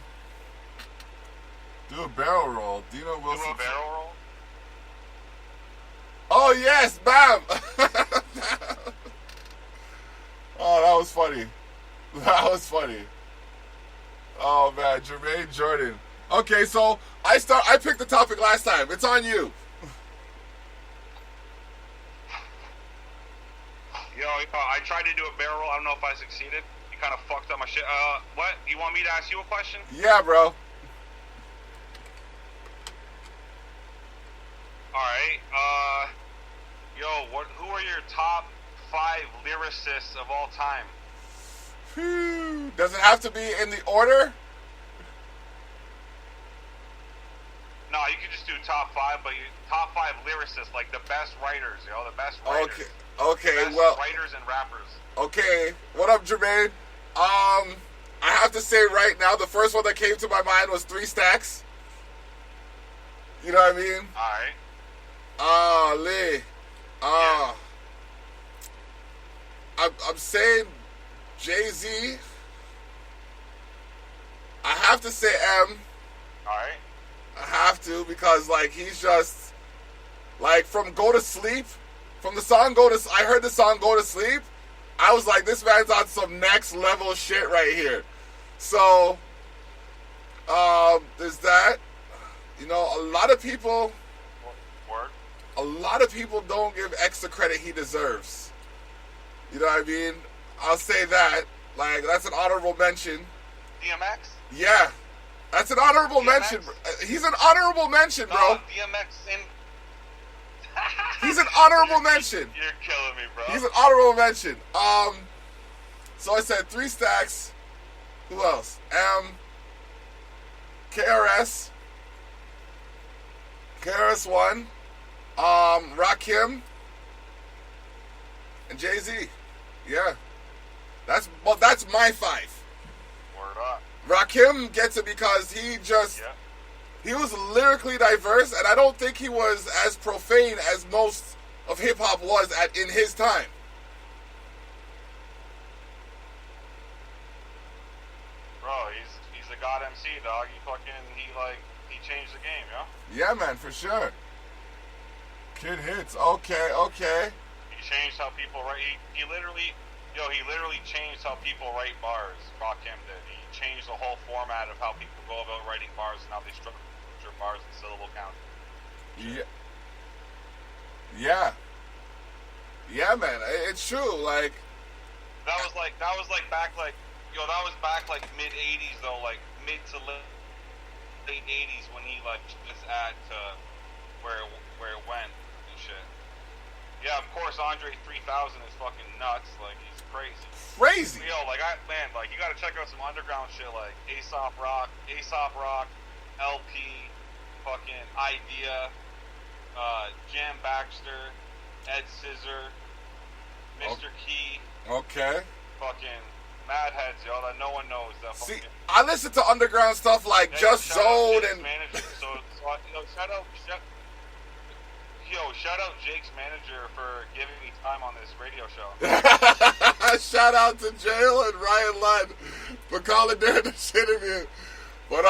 Do a barrel roll. Dino Wilson. Do a barrel roll? Oh, yes. Bam. Oh, that was funny. That was funny. Oh, man. Jermaine Jordan. Okay, so I picked the topic last time. It's on you. Yo, I tried to do a barrel roll. I don't know if I succeeded. You kind of fucked up my shit. What? You want me to ask you a question? Yeah, bro. Alright, who are your top 5 lyricists of all time? Does it have to be in the order? No, you can just do top 5, but top 5 lyricists, like the best writers, the best writers. Okay, best well. writers and rappers. Okay, what up, Jermaine? I have to say right now, the first one that came to my mind was 3 Stacks. You know what I mean? Alright. Lee. Yeah. I'm saying Jay-Z. I have to say M. Alright. I have to, because, like, he's just, like, from Go to Sleep, from the song I heard the song Go to Sleep, I was like, this man's on some next level shit right here. So, there's that. You know, a lot of people don't give X the credit he deserves. You know what I mean? I'll say that. Like, that's an honorable mention. DMX? Yeah. That's an honorable mention. He's an honorable mention, bro. No, DMX in... He's an honorable mention. You're killing me, bro. He's an honorable mention. So I said 3 Stacks. Who else? KRS. KRS-One. Rakim. And Jay-Z. Yeah. That's my 5. Word up. Rakim gets it because he was lyrically diverse, and I don't think he was as profane as most of hip-hop was in his time. Bro, he's a god MC, dog. He changed the game, yo. Yeah, man, for sure. Kid hits. Okay. He changed how people write. He literally changed how people write bars. Rakim did. He changed the whole format of how people go about writing bars and how they structure bars and syllable count. Yeah, man. It's true. Like that was back mid '80s though, like mid to late '80s when he just add to where it went and shit. Yeah, of course, Andre 3000 is fucking nuts. Like, he's crazy. Yo, you gotta check out some underground shit like Aesop Rock, LP, fucking Idea, Jam Baxter, Ed Scissor, Mr. Key. Okay. Fucking mad heads, yo, that no one knows. That See, I listen to underground stuff like Just Zone and... Shout out Jake's manager for giving me time on this radio show. Shout out to Jail and Ryan Ludd for calling during this interview. But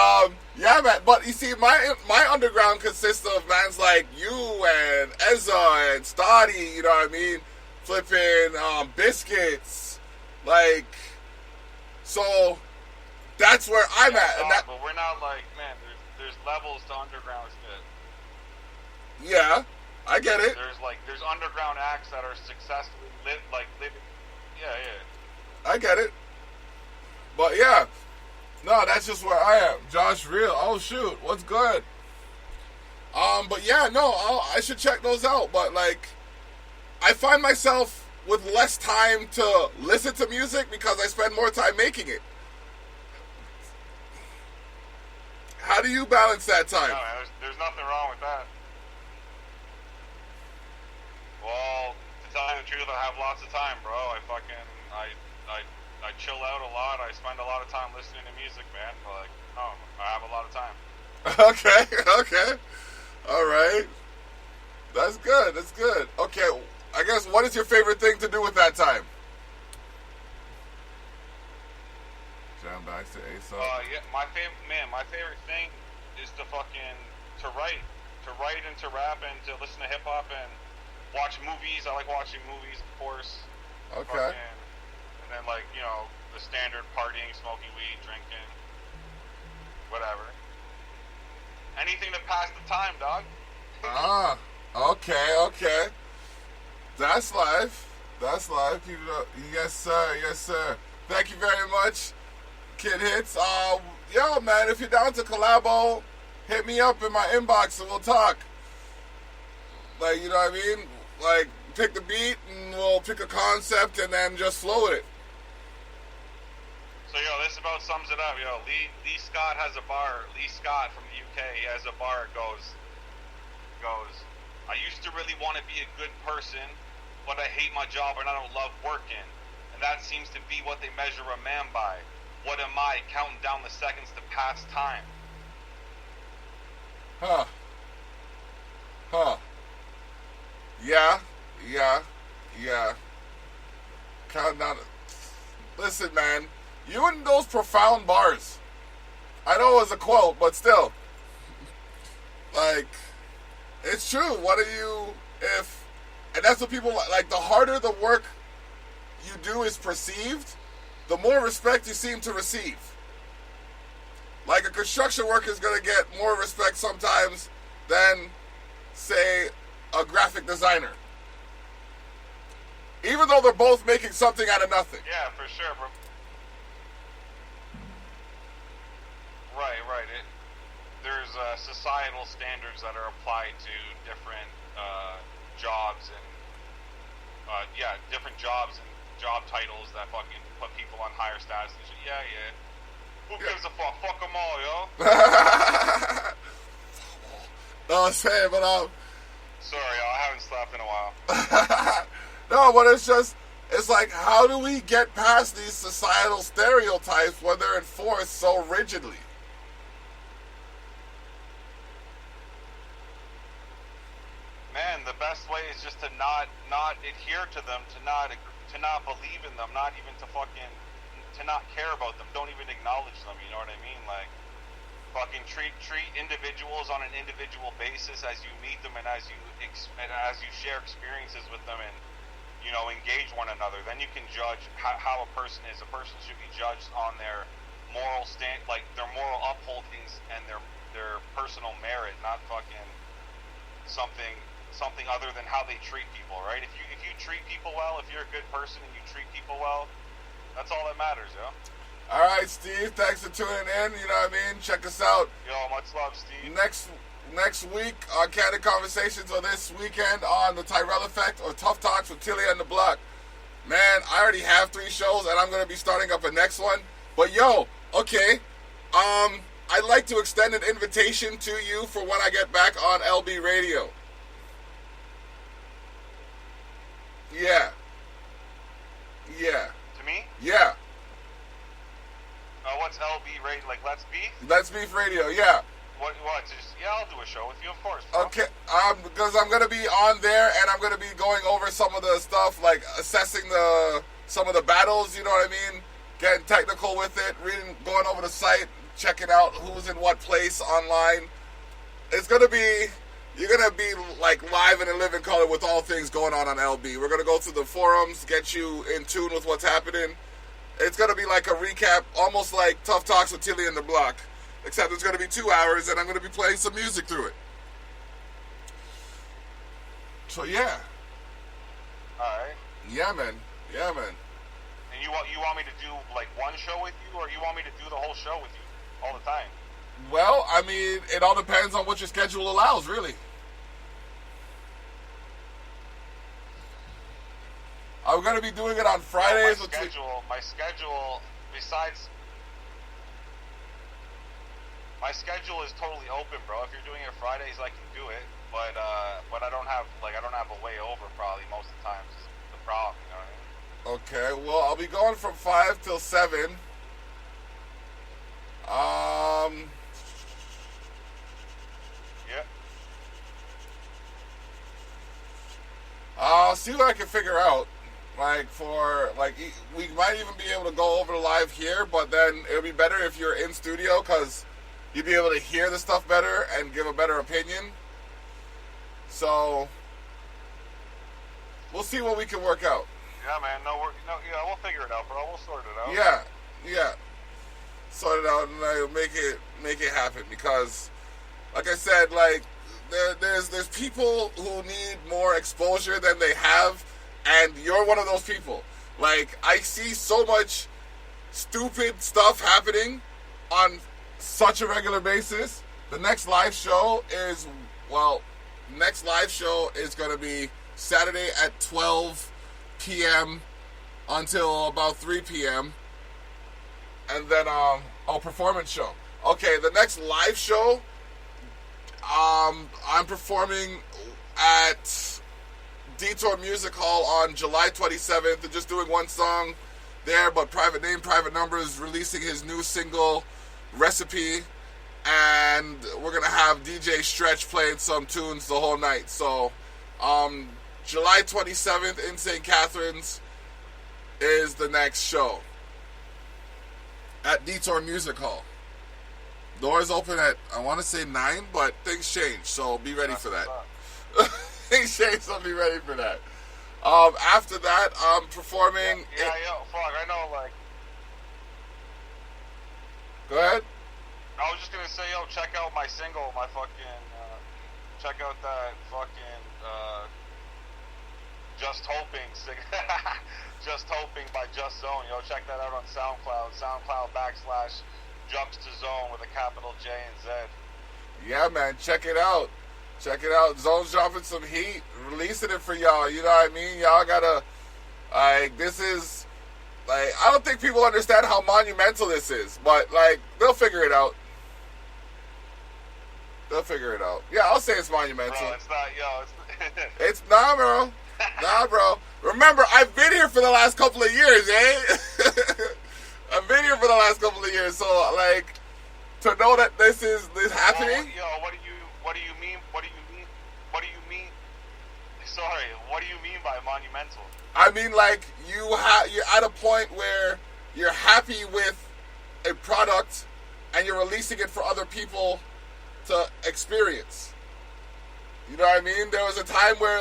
yeah, man. But you see, my underground consists of mans like you and Ezza and Stoddy. You know what I mean? Flipping Biscuits, like. So that's where I'm at. And but we're not like, man. There's levels to underground shit. Yeah. I get it. There's underground acts that are successfully living. Yeah. I get it. But yeah, no, that's just where I am. Josh Real. Oh shoot, what's good? But yeah, no, I should check those out. But like, I find myself with less time to listen to music because I spend more time making it. How do you balance that time? No, there's nothing wrong with that. Well, to tell you the truth, I have lots of time, bro. I chill out a lot. I spend a lot of time listening to music, man. Like, oh, I have a lot of time. Okay. All right. That's good. Okay, I guess what is your favorite thing to do with that time? Jam back to ASAP. Yeah, my favorite thing is to write and to rap and to listen to hip hop and watch movies. I like watching movies, of course. Okay. And then like, you know, the standard partying, smoking weed, drinking, whatever. Anything to pass the time, dog. Okay. That's life. Yes, sir. Thank you very much, Kid Hits. Yo, man, if you're down to collabo, hit me up in my inbox and we'll talk. Like, you know what I mean? Like, pick the beat and we'll pick a concept and then just flow with it. So, yo, this about sums it up. Yo, Lee Scott has a bar. Lee Scott from the UK, he has a bar. Goes, I used to really want to be a good person, but I hate my job and I don't love working. And that seems to be what they measure a man by. What am I, counting down the seconds to pass time? Huh. Yeah. Count down. Listen, man, you and those profound bars. I know it was a quote, but still. Like, it's true. What are you, and that's what people like, the harder the work you do is perceived, the more respect you seem to receive. Like, a construction worker is going to get more respect sometimes than, say, a graphic designer. Even though they're both making something out of nothing. Yeah, for sure, bro. Right. There's societal standards that are applied to different jobs and different jobs and job titles that fucking put people on higher status and shit. Yeah. Who gives a fuck? Fuck them all, yo. No, I'm saying, but sorry, yo, I haven't slept in a while. No, but it's like, how do we get past these societal stereotypes when they're enforced so rigidly? Man, the best way is just to not adhere to them, to not believe in them, not even to not care about them, don't even acknowledge them. You know what I mean? Like, fucking treat individuals on an individual basis as you meet them and as you share experiences with them and, you know, engage one another. Then you can judge how a person is. A person should be judged on their moral their moral upholdings and their personal merit, not fucking something other than how they treat people, right? If you treat people well, if you're a good person and you treat people well, that's all that matters, yo. All right, Steve, thanks for tuning in. You know what I mean? Check us out. Yo, much love, Steve. Next week on Candid Conversations, or this weekend on the Tyrell Effect or Tough Talks with Tilly and the Block. Man, I already have 3 shows and I'm going to be starting up a next one. But yo, okay, I'd like to extend an invitation to you for when I get back on LB Radio. Yeah. To me? Yeah. What's LB radio? Like Let's Beef? Let's Beef Radio, yeah. What? I'll do a show with you, of course. Bro. Okay, because I'm going to be on there and I'm going to be going over some of the stuff, like assessing some of the battles, you know what I mean? Getting technical with it, going over the site, checking out who's in what place online. It's going to be, you're going to be like live and in living color with all things going on LB. We're going to go through the forums, get you in tune with what's happening. It's going to be like a recap, almost like Tough Talks with Tilly and the Block. Except it's going to be 2 hours and I'm going to be playing some music through it. So yeah. Alright. Yeah, man. And you want me to do like one show with you, or you want me to do the whole show with you all the time? Well, I mean, it all depends on what your schedule allows, really. I'm going to be doing it on Fridays. My schedule, besides... My schedule is totally open, bro. If you're doing it Fridays, I can do it. But I don't have a way over probably most of the times. Is the problem, you know what I mean? Okay, well, I'll be going from 5 till 7. Yeah. I'll see what I can figure out. We might even be able to go over live here, but then it would be better if you're in studio because you'd be able to hear the stuff better and give a better opinion. So, we'll see what we can work out. Yeah, man. Yeah, we'll figure it out, bro. We'll sort it out. Yeah. Sort it out and make it happen because, like I said, like there's people who need more exposure than they have, and you're one of those people. Like, I see so much stupid stuff happening on such a regular basis. The next live show is going to be Saturday at 12 p.m. until about 3 p.m. And then, performance show. Okay, the next live show, I'm performing at Detour Music Hall on July 27th. They're just doing one song there, but Private Name, Private Number is releasing his new single, Recipe, and we're going to have DJ Stretch playing some tunes the whole night. So, July 27th in St. Catharines is the next show at Detour Music Hall. Doors open at, I want to say 9, but things change, so be ready for that. Things change, so be ready for that. After that, I'm performing... I know, like... Go ahead. I was just gonna say, check out my single, check out that fucking, Just Hoping, Just Hoping by Just Zone. Check that out on SoundCloud, /Jumps to Zone with a capital J and Z. Yeah, man, check it out. Zone's dropping some heat, releasing it for y'all. You know what I mean? Y'all gotta, this is, I don't think people understand how monumental this is, but, they'll figure it out. Yeah, I'll say it's monumental. Bro, it's not, It's not, bro. Nah, bro. Remember, I've been here for the last couple of years, eh? I've been here for the last couple of years, so, to know that this happening. What do you mean? Sorry, what do you mean by monumental? I mean, you're at a point where you're happy with a product and you're releasing it for other people to experience. You know what I mean? There was a time where,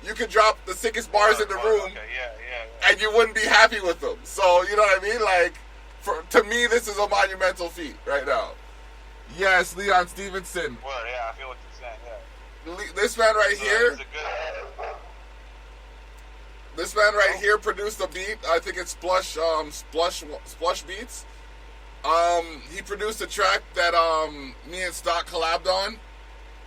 you could drop the sickest bars in the room, okay, yeah. and you wouldn't be happy with them. So, you know what I mean? To me, this is a monumental feat right now. Yes, Leon Stevenson. Well, yeah, I feel what you're saying, yeah. This man right here... This man right here produced a beat. I think it's Splush Beats. He produced a track that me and Stock collabed on.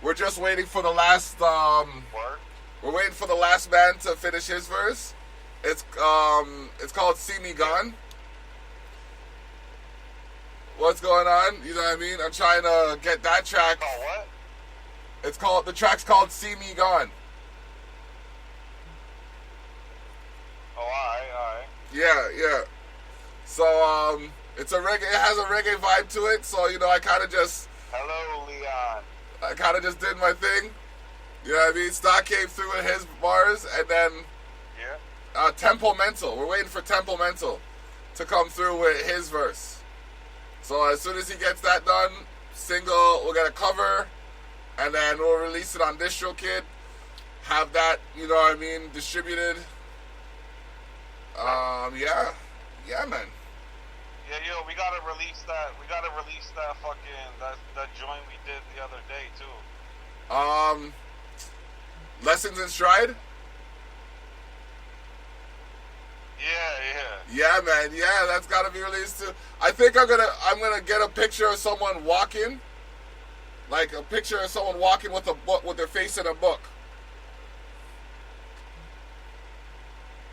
We're just waiting for the last... We're waiting for the last man to finish his verse. It's called See Me Gone. What's going on? You know what I mean? I'm trying to get that track. Oh, what? The track's called See Me Gone. Oh, alright. Yeah. So, it has a reggae vibe to it, so, I kind of just... Hello, Leon. I kind of just did my thing. You know what I mean? Stock came through with his bars, and then... Yeah. Tempo Mental. We're waiting for Tempo Mental to come through with his verse. So as soon as he gets that done, single, we'll get a cover, and then we'll release it on DistroKid, have that, you know what I mean, distributed. Yeah, man. Yeah, we gotta release that. That joint we did the other day too. Lessons in Stride. Yeah. Yeah, man. Yeah, that's gotta be released too. I think I'm gonna get a picture of someone walking, a picture of someone walking with a book, with their face in a book.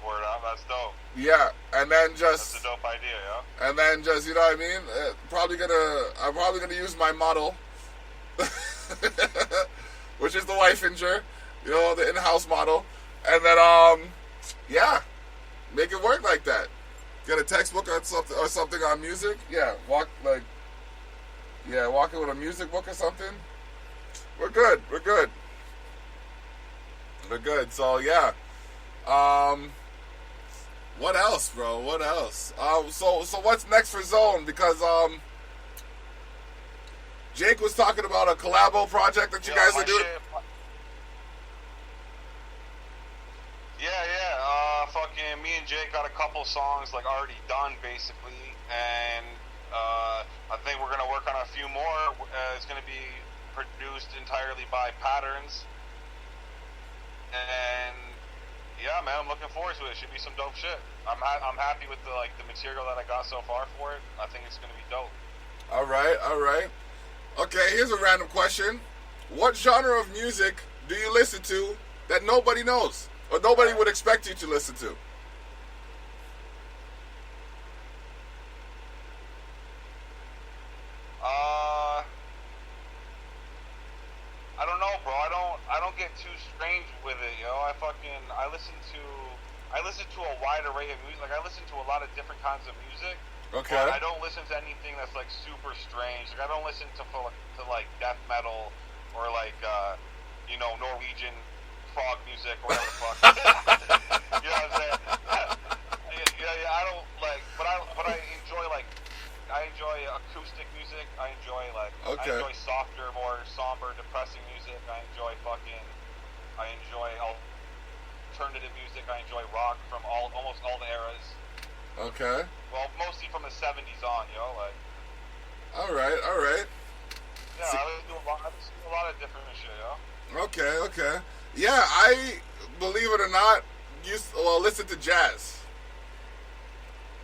Word up, that's dope. Yeah, and then just... That's a dope idea, yeah? And then just, you know what I mean? I'm probably gonna use my model, which is the Wifeinger, the in-house model. And then, yeah. Make it work like that. Get a textbook or something on music. Yeah, walking with a music book or something. We're good. So yeah. What else, bro? What else? So what's next for Zone? Because Jake was talking about a collabo project that you guys are doing. Fucking me and Jake got a couple songs like already done basically, and I think we're gonna work on a few more. It's gonna be produced entirely by Patterns, and yeah, man, I'm looking forward to it. It should be some dope shit. I'm happy with the material that I got so far for it. I think it's gonna be dope. All right. Okay, here's a random question: what genre of music do you listen to that nobody knows or nobody would expect you to listen to? I don't know, bro. I don't get too strange with it, yo. I listen to a wide array of music. Like, I listen to a lot of different kinds of music. Okay. But I don't listen to anything that's like super strange. Like, I don't listen to death metal or Norwegian frog music or whatever the fuck. You know what I'm saying? Yeah. I don't but I enjoy I enjoy acoustic music. I enjoy I enjoy softer, more somber, depressing music. I enjoy alternative music. I enjoy rock from almost all the eras. Okay. Well, mostly from the 70s on, yo. All right. Yeah, I listen to a lot of different shit, yo. Okay. Yeah, I, believe it or not, listen to jazz.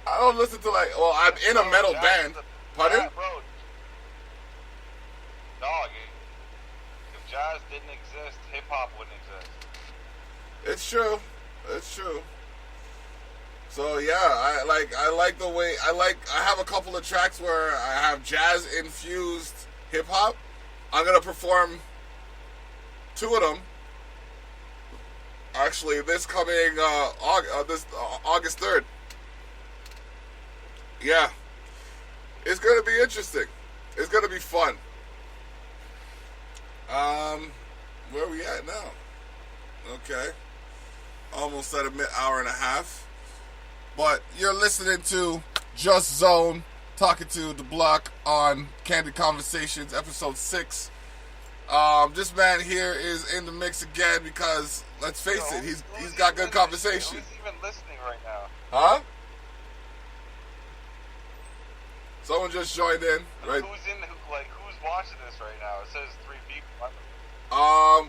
I don't listen to I'm in a metal band. Pardon? Yeah, bro. Dog, if jazz didn't exist, hip hop wouldn't exist. It's true. So yeah, I like the way I have a couple of tracks where I have jazz infused hip hop. I'm gonna perform 2 of them. Actually, this coming August 3rd. Yeah, it's gonna be interesting. It's gonna be fun. Where are we at now? Okay, almost at a hour and a half. But you're listening to Just Zone, talking to the block on Candid Conversations, Ep.6. This man here is in the mix again because, let's face it, he's got good conversation. Who's even listening right now? Huh? Someone just joined in, right? Who's watching this right now? It says 3 people.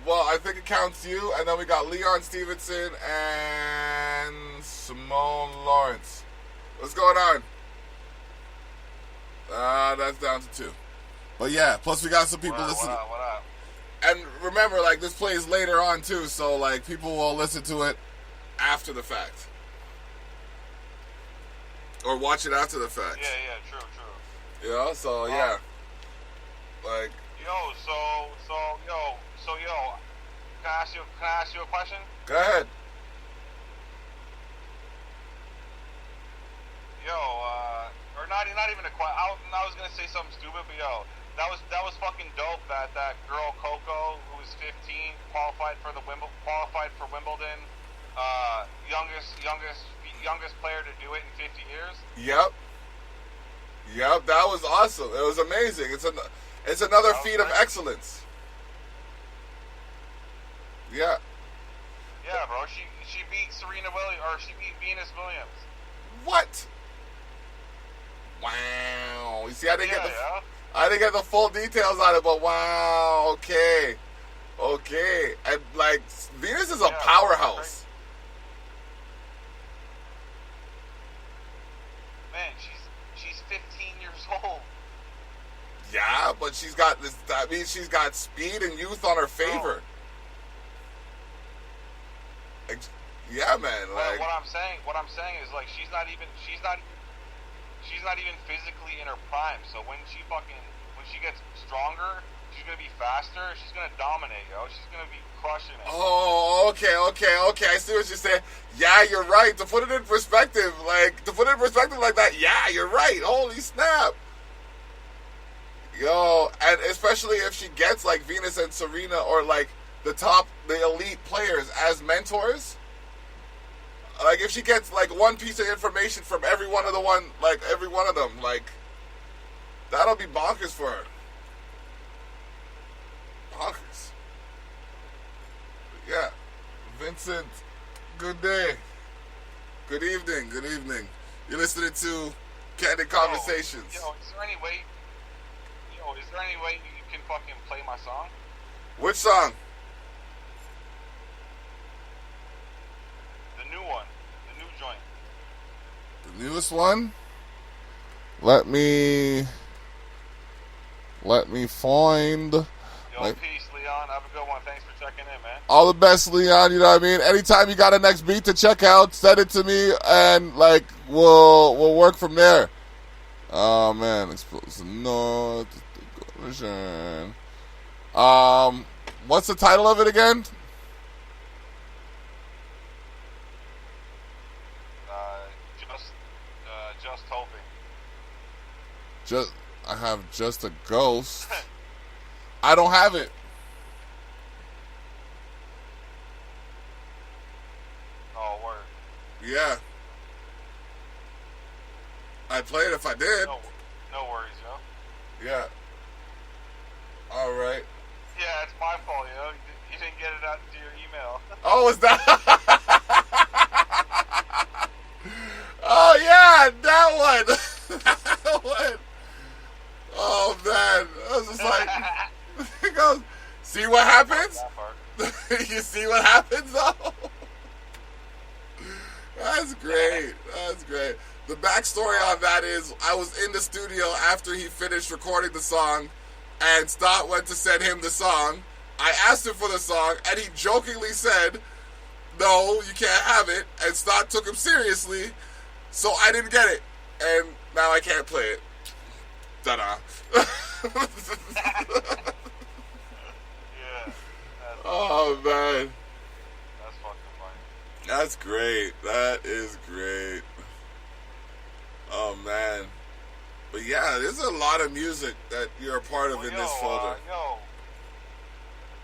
Well, I think it counts you, and then we got Leon Stevenson and Simone Lawrence. What's going on? That's down to 2. But yeah, plus we got some people listening. What up? And remember, this plays later on too, so people will listen to it after the fact. Or watch it after the fact. Yeah, true. Yeah, so yeah. Can I ask you a question? Go ahead. Or not even a question. I was gonna say something stupid, but that was fucking dope. That girl Coco, who was 15, qualified for Wimbledon. Youngest player to do it in 50 years. Yep, that was awesome. It was amazing. It's another feat of excellence. Yeah. Yeah, bro. She beat Serena Williams, or she beat Venus Williams. What? Wow. You see, I didn't get the full details on it, but wow. Okay. And Venus is a powerhouse. Man, she's 15 years old. Yeah, but she's got this. That means she's got speed and youth on her favor. Yeah, man. What I'm saying is she's not even physically in her prime. So when she gets stronger She's gonna be faster. She's gonna dominate, yo. She's gonna be crushing it. Oh, okay. I see what you're saying. Yeah, you're right. To put it in perspective like that, yeah, you're right. Holy snap. Yo, and especially if she gets like Venus and Serena or like the elite players as mentors. Like if she gets like one piece of information from every one of them, like that'll be bonkers for her. Bonkers. Yeah. Vincent, good day. Good evening. You're listening to Candid Conversations. Yo, is there any way you can fucking play my song? Which song? The new one. The new joint. The newest one? Let me find. Yo, peace, Leon. Have a good one. Thanks for checking in, man. All the best, Leon. You know what I mean? Anytime you got a next beat to check out, send it to me, and like we'll work from there. Oh man, Explosive North. What's the title of it again? Just hoping. I have just a ghost. I don't have it. Oh, word. Yeah. I'd play it if I did. No worries, yo. Yeah. All right. Yeah, it's my fault, yo. You didn't get it out to your email. Oh, is that? Oh yeah, that one. That one. Oh man, I was just like, he goes, see what happens? You see what happens though? That's great. The backstory on that is I was in the studio after he finished recording the song, and Stott went to send him the song. I asked him for the song, and he jokingly said, no, you can't have it, and Stott took him seriously, so I didn't get it, and now I can't play it. Ta-da. Yeah. Oh, man. That's fucking funny. That's great. That is great. Oh, man. But yeah, there's a lot of music that you're a part of in this folder.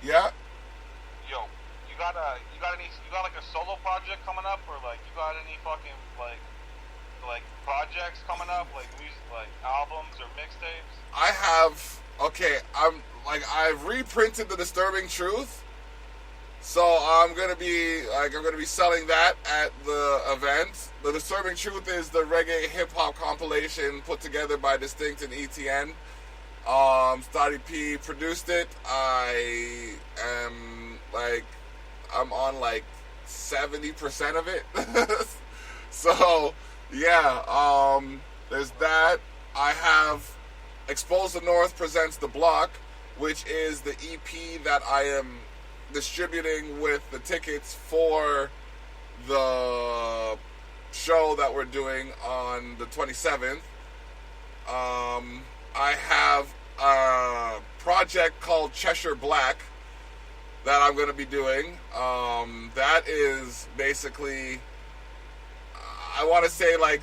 Yeah? Yo, you got like a solo project coming up, or like you got any fucking like projects coming up, like music, like albums or mixtapes? I have. Okay, I've reprinted The Disturbing Truth, so I'm gonna be selling that at the event. The Disturbing Truth is the reggae hip hop compilation put together by Distinct and ETN. Stotty P produced it. I'm on like 70% of it. So yeah, there's that. I have Expose the North presents The Block, which is the EP that I am distributing with the tickets for the show that we're doing on the 27th. I have a project called Cheshire Black that I'm going to be doing. That is basically, I want to say like,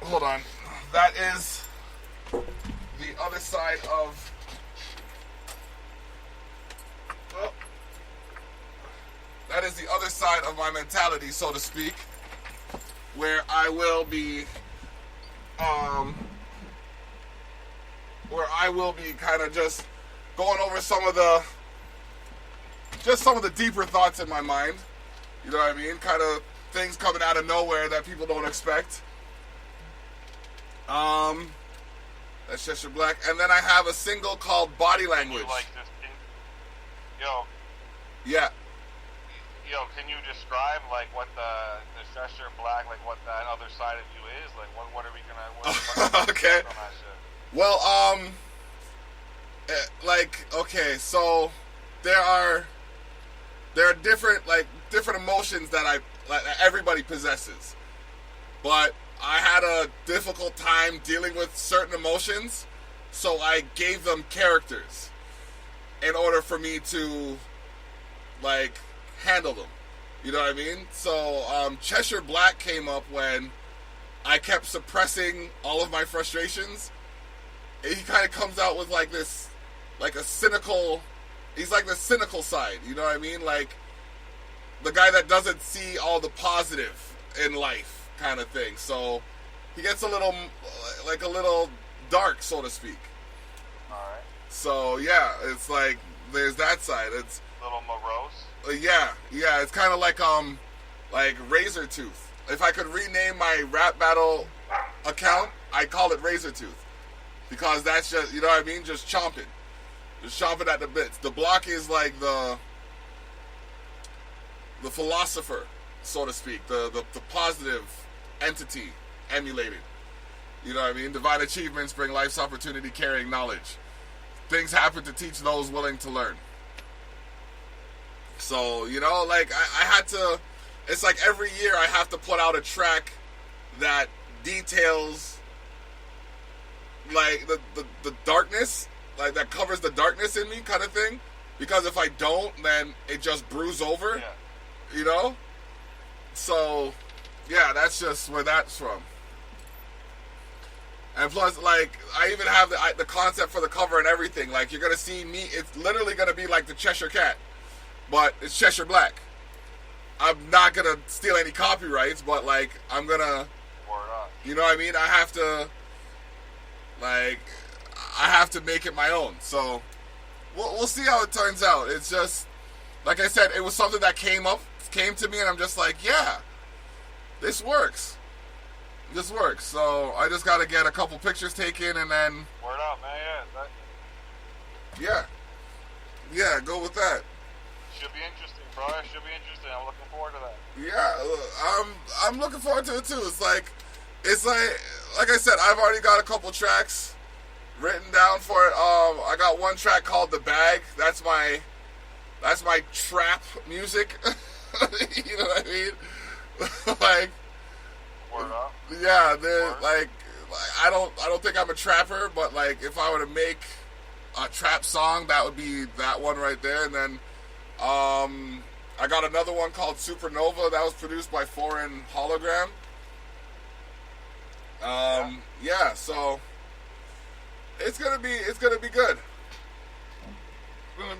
hold on, that is the other side of, that is the other side of my mentality, so to speak, where I will be kind of just going over some of the deeper thoughts in my mind. You know what I mean? Kind of things coming out of nowhere that people don't expect. That's Cheshire Black. And then I have a single called Body Language. You like this? Yo. Yeah. Yo, can you describe like what the Cheshire Black, like what that other side of you is? Like what are we gonna okay. On that shit? Well, okay, so there are different emotions that everybody possesses, but I had a difficult time dealing with certain emotions, So I gave them characters in order for me to, like, handle them. You know what I mean? So Cheshire Black came up when I kept suppressing all of my frustrations. He kind of comes out with like this, like a cynical, he's like the cynical side, you know what I mean? Like the guy that doesn't see all the positive in life kind of thing. So he gets a little, like a little dark, so to speak. Alright. So yeah, it's like, there's that side. It's a little morose. Yeah, it's kind of like Razor Tooth. If I could rename my rap battle account, I'd call it Razor Tooth. Because that's just, you know what I mean? Just chomping at the bits. The block is like the philosopher, so to speak, the positive entity emulated. You know what I mean? Divine achievements bring life's opportunity carrying knowledge. Things happen to teach those willing to learn. So, you know, like I had to, it's like every year I have to put out a track that details like the darkness, like that covers the darkness in me kind of thing. Because if I don't, then it just brews over, you know? So, yeah, that's just where that's from. And plus, like, I even have the concept for the cover and everything. Like, you're going to see me, it's literally going to be like the Cheshire Cat, but it's Cheshire Black. I'm not going to steal any copyrights, but, like, I'm going to, you know what I mean? I have to make it my own. So, we'll see how it turns out. It's just, like I said, it was something that came to me, and I'm just like, yeah, this works. This works. So I just got to get a couple pictures taken, and then word up, man. Yeah, go with that. Should be interesting, bro. It should be interesting. I'm looking forward to that. Yeah, I'm looking forward to it too. It's like I said, I've already got a couple tracks written down for it. I got one track called "The Bag." That's my trap music. You know what I mean? Like, word up. Yeah, like I don't think I'm a trapper, but like if I were to make a trap song, that would be that one right there. And then I got another one called Supernova that was produced by Foreign Hologram. Yeah, so it's gonna be good. It's gonna be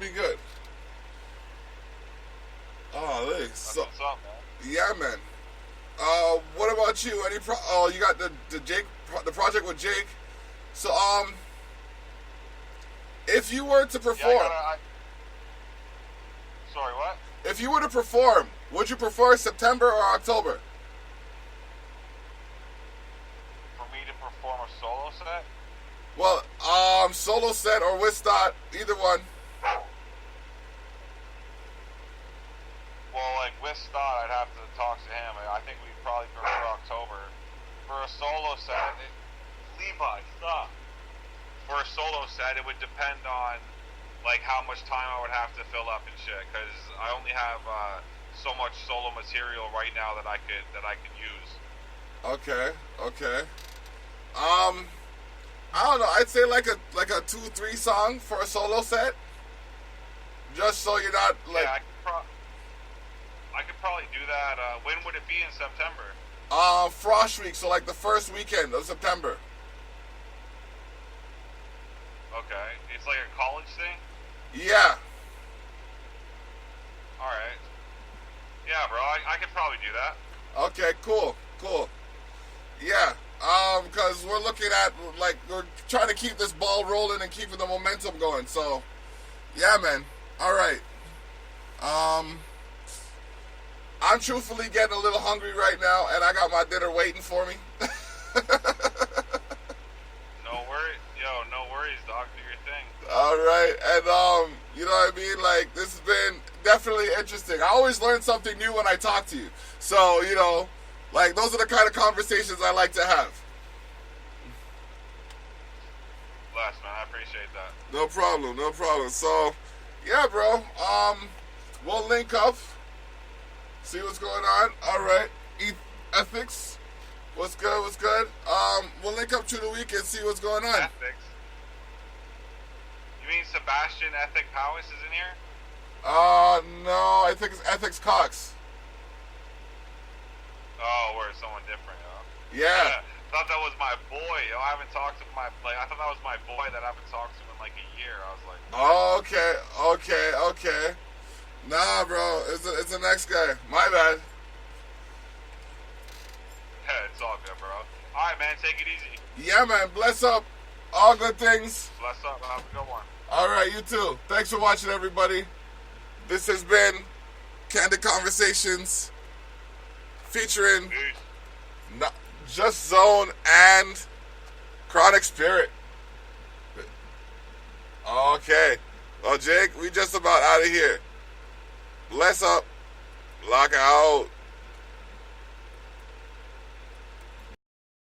good. Oh, thanks. So, what's up, man? Yeah, man. What about you? You got the project with Jake. So, if you were to perform, sorry, what? If you were to perform, would you prefer September or October? For me to perform a solo set? Well, solo set or with Stott, either one. Well, like with Stott, I'd have to talk to him. I think we'd probably prefer October. For a solo set, Levi, stop. For a solo set, it would depend on like how much time I would have to fill up and shit. Because I only have so much solo material right now that I could use. Okay. I don't know. I'd say like a 2-3 song for a solo set. Just so you're not like. Yeah, I could probably do that. When would it be in September? Frost Week, so like the first weekend of September. Okay. It's like a college thing? Yeah. Alright. Yeah, bro, I could probably do that. Okay, cool. Yeah, because we're looking at, like, we're trying to keep this ball rolling and keeping the momentum going, so, yeah, man. Alright. I'm truthfully getting a little hungry right now, and I got my dinner waiting for me. No worries, dog. Do your thing. All right, and you know what I mean? Like, this has been definitely interesting. I always learn something new when I talk to you. So, you know, like, those are the kind of conversations I like to have. Bless, man. I appreciate that. No problem. So, yeah, bro. We'll link up. See what's going on. All right. Ep.6. What's good? We'll link up through the week and see what's going on. Ethics. mean Sebastian Ethic Powis is in here? No, I think it's Ethics Cox. Oh, we're someone different, yo. Yeah. Thought that was my boy, yo. I haven't talked to I thought that was my boy that I haven't talked to in like a year. I was like, Okay. Nah, bro, it's the next guy. My bad. yeah, it's all good, bro. All right, man, take it easy. Yeah, man, bless up. All good things. Bless up. Have a good one. All right, you too. Thanks for watching, everybody. This has been Candid Conversations featuring Just Zone and Chronic Spirit. Okay. Well, Jake, we just about out of here. Bless up. Lock out.